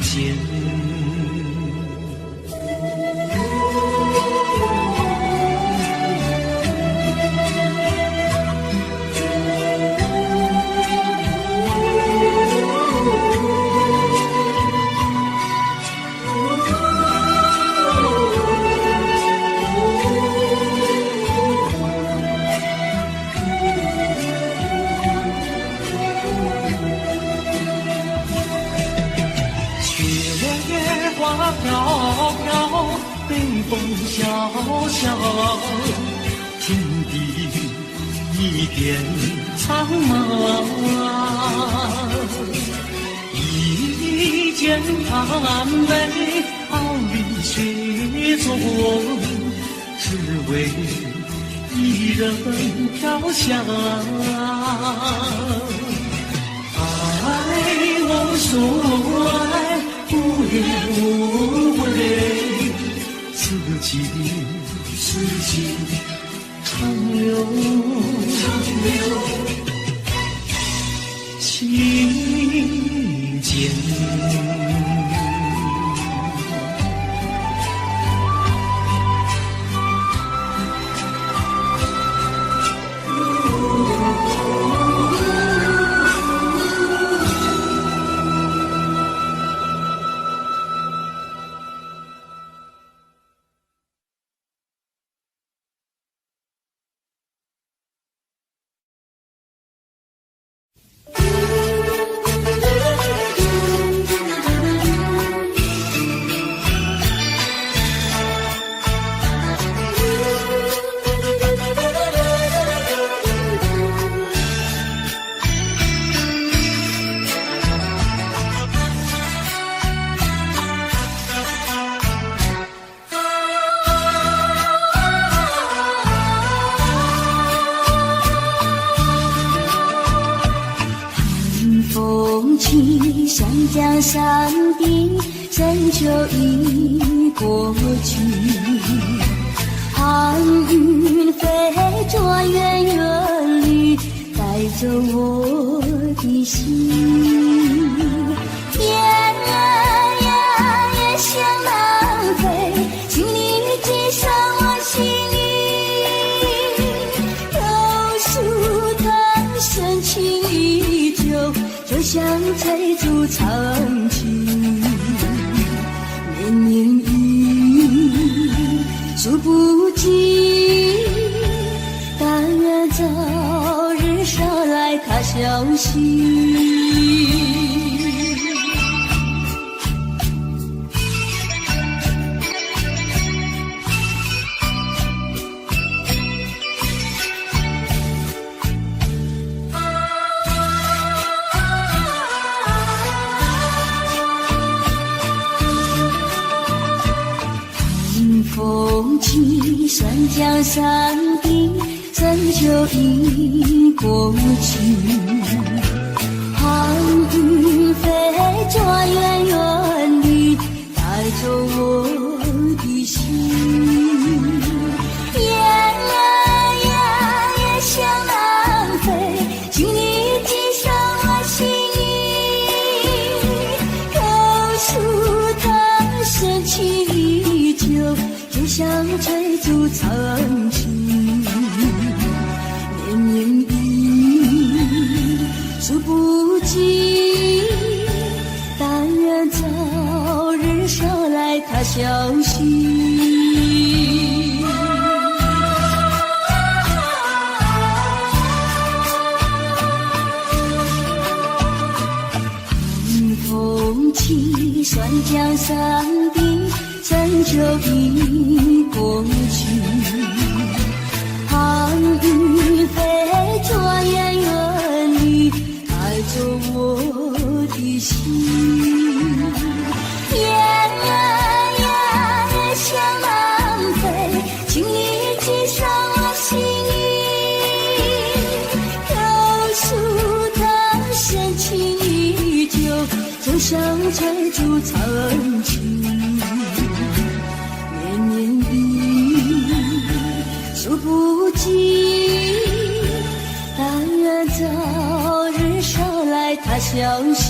间。花飘飘，北风萧萧，天地一片苍茫。一剑寒梅，傲立雪中，只为一人飘香。爱无所爱，无怨无悔，此情长留心间。去，山江山地，深秋已过去。寒云飞着远远里，走我的心。燕儿呀，也想南飞，请你寄上我心意。榕树藤深情依旧，就像翠竹长青。绵绵雨，数不尽，但愿早日捎来他消息。风起，山江山顶，深秋已过去。寒雨飞转远远地，带走我的心。燕儿呀，也向南飞，请你寄上我心意。榕树藤深情依旧，就像翠竹长青。绵绵雨，数不尽，但愿早日捎来他消息。风起，山江山顶，深秋已过去。寒雨飞转远远地，带走我的心。燕儿呀，也向南飞，请你寄上我心意。榕树藤深情依旧，就像翠竹长青。绵绵雨，数不尽，但愿早日捎来他消息。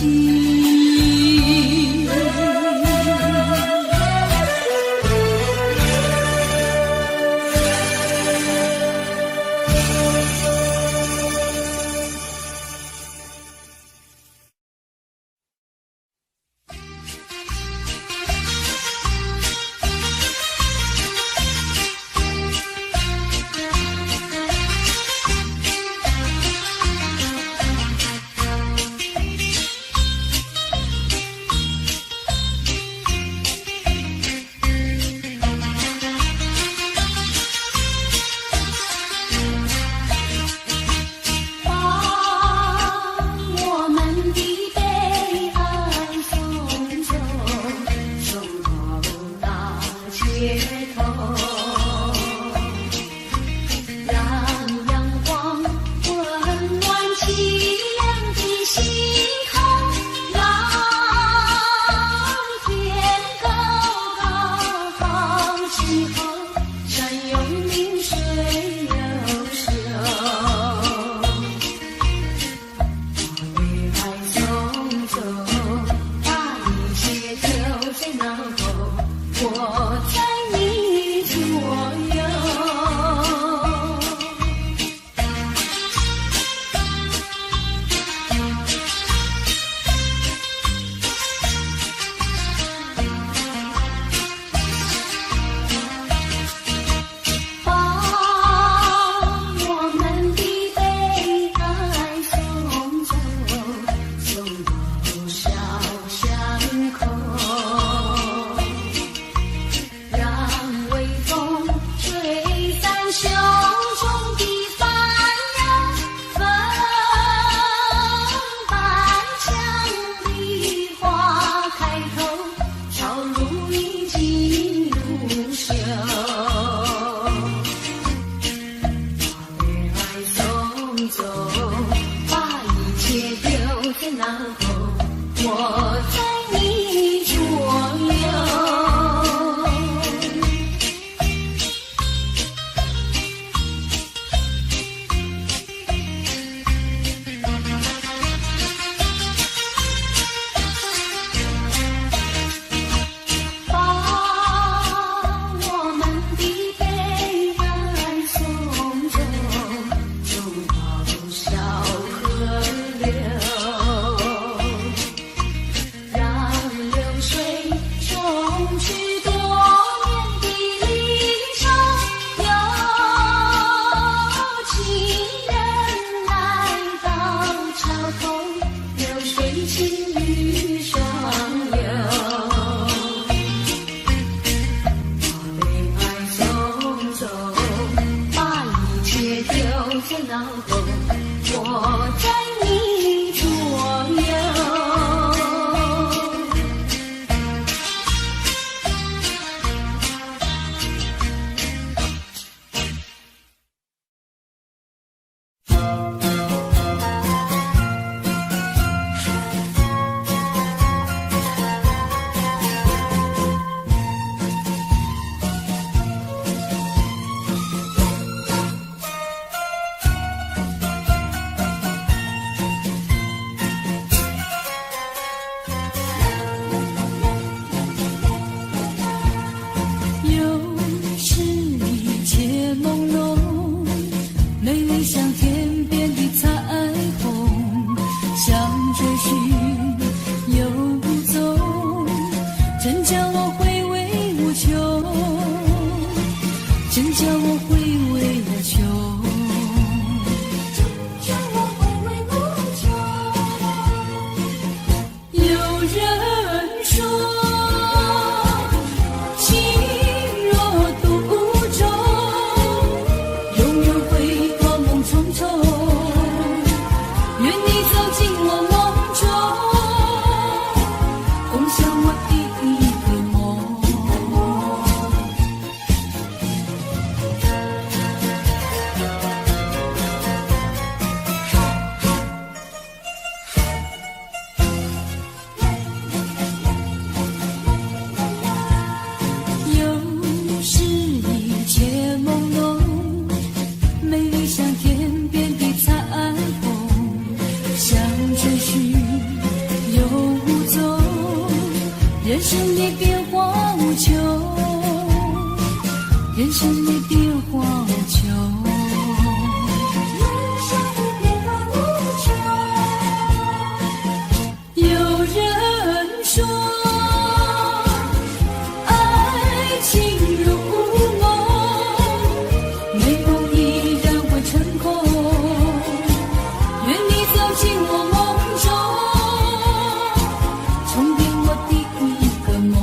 脑后，我在你左右。人生的变化无穷，人生的变化无穷，人生的变化无穷。有人说，爱情如梦，美梦依然会成空。愿你走进我梦中，重叠我的一个梦。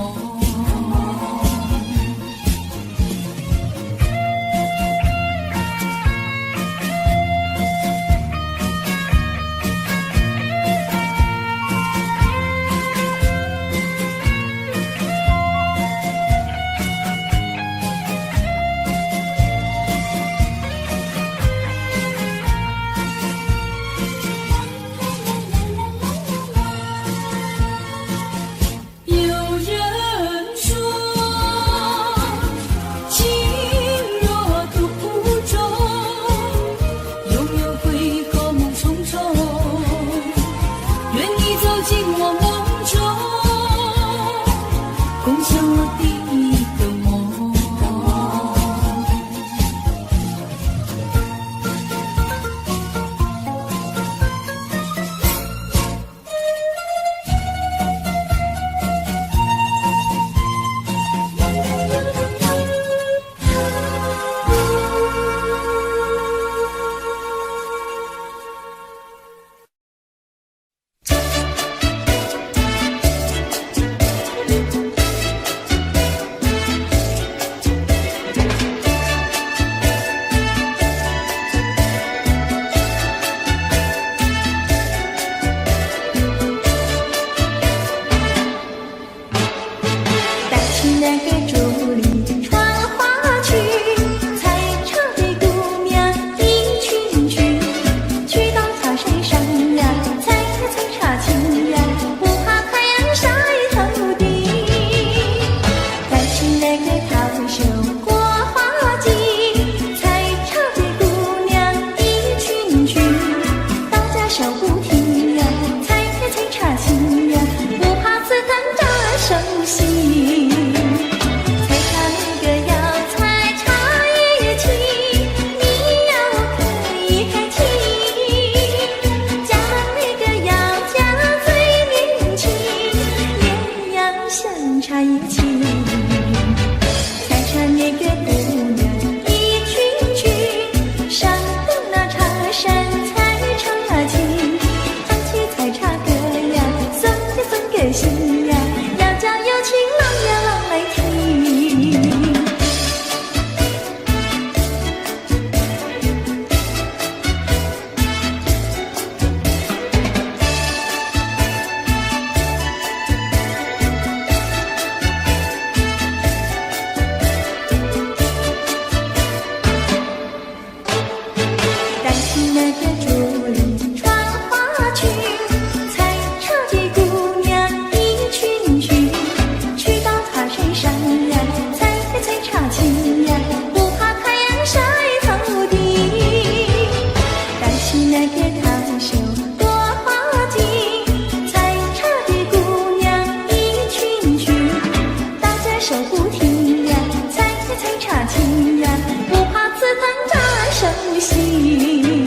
心。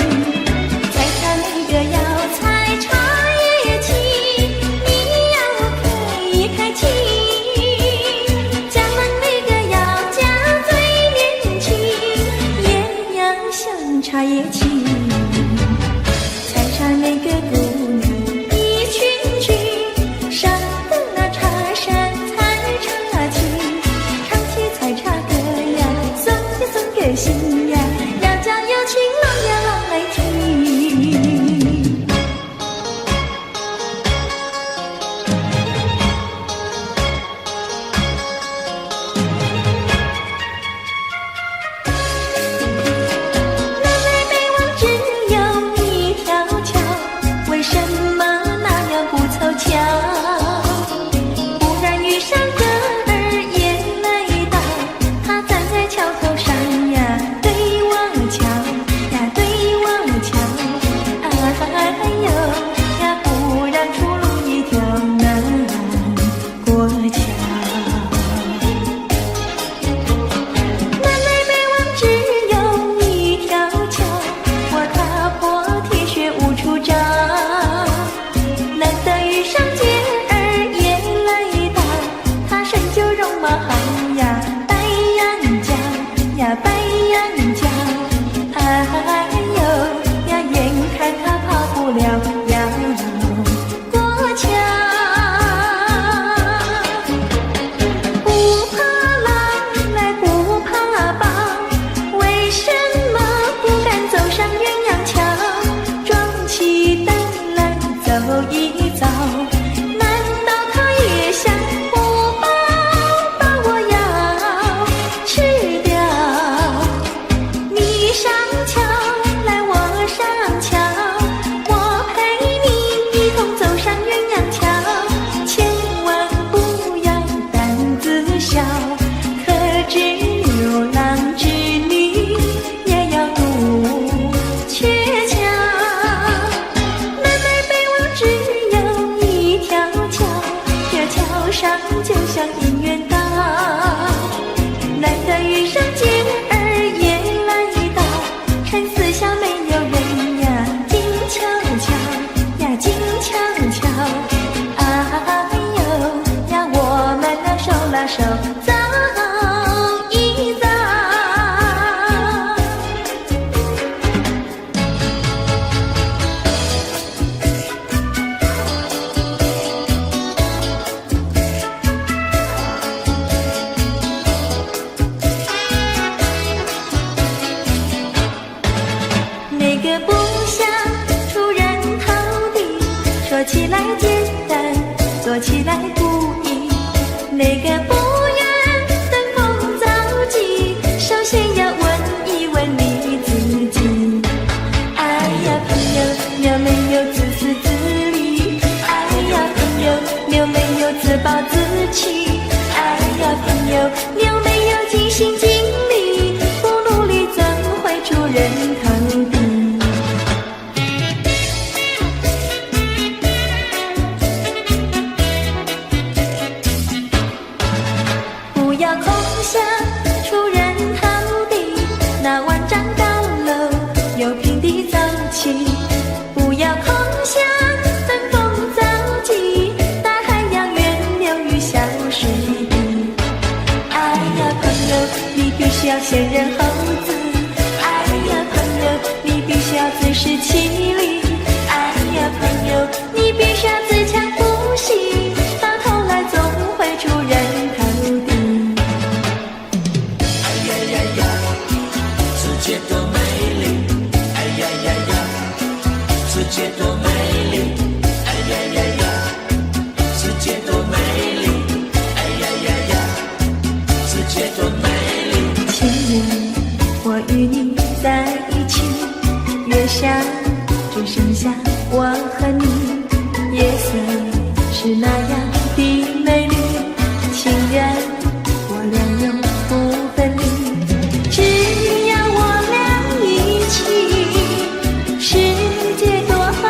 采茶那个要采茶叶青，你要开青。嫁人那个要嫁最年轻，也要像茶叶青。采茶那个姑娘一群群，上的那茶山采茶青，唱起采茶歌呀，送呀送给心呀，要叫有情郎呀郎来听。南北北望只有一条桥，为什么那样不凑巧？忽然遇上个儿也来到，他站在桥头上呀，对我瞧呀，对我瞧。哎呦呀，忽然出了一条南国桥。南北北望只有一条桥，我踏破铁鞋无处找。难得遇上姐儿也来到，她身就容貌好呀，白羊角呀，白羊角。哎呦呀，眼看她跑不了呀过桥。不怕狼来不怕豹，为什么不敢走上鸳鸯桥？壮起胆来走一遭，难道他也想不饱把我要吃掉？你上桥来我上桥，我陪你一同走上鸳鸯桥，千万不要胆子小，可知牛郎织女也要渡鹊桥。南北北望只有一条桥，这桥上就像姻缘岛。难得遇上姐儿也来到，看似笑没有人呀，静悄悄呀，静悄悄。哎呦呀，我们那手拉手走一遭。那个不想出人头地，说起来简单，做起来不易。那个不愿登峰造极，首先要问一问你自己。哎呀朋友，你有没有自私自利？哎呀朋友，你有没有自暴自弃？哎呀朋友，你有没有尽心尽力？不努力怎会出人头地？不要空想出人头地，那万丈高楼有平地走起。不要空想登峰造极，大海洋源流于小水滴。哎呀朋友，你必须要先人后子。哎呀朋友，你必须要自食其力。哎呀朋友，你必须要自强不息，到头来总会出人头地。哎呀呀呀，世界多美丽！哎呀呀呀，世界多美丽！哎呀呀呀，世界多美丽！哎呀呀呀，世界多美丽！情人，我与你在一起，月下只剩下我和你，夜色是那样的美丽，情缘我俩永不分离，只要我俩一起，世界多好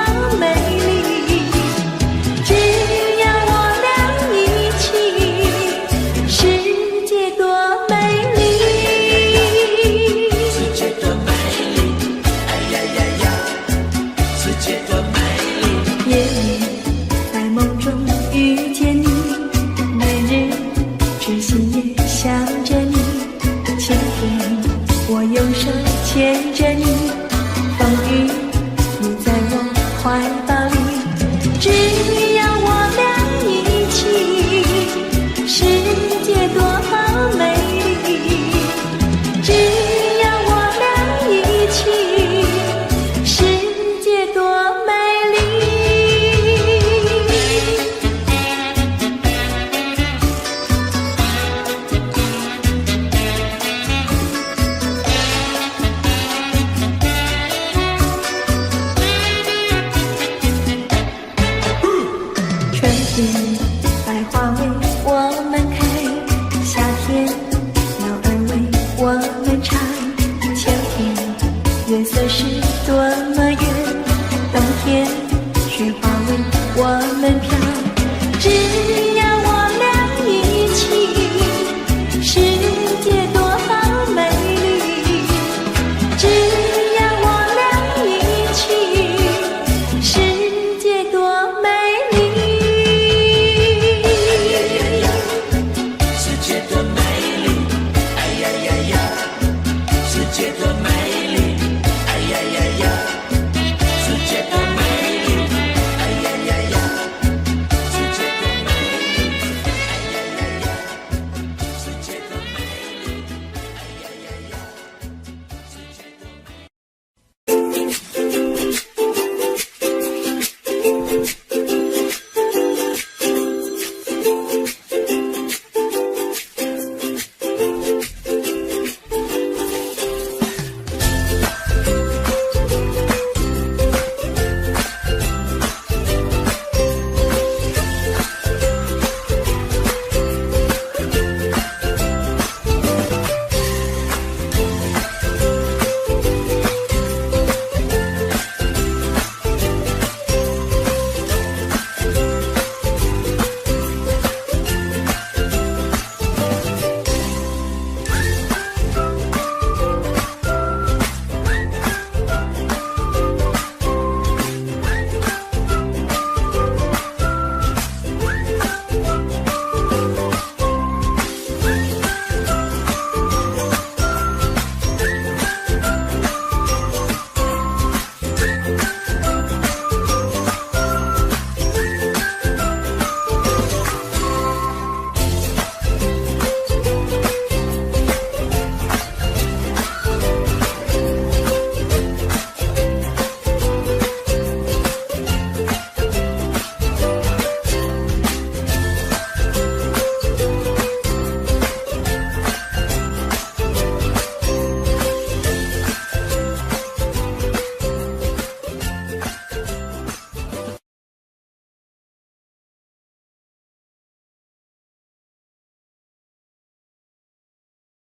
我用手牵着你。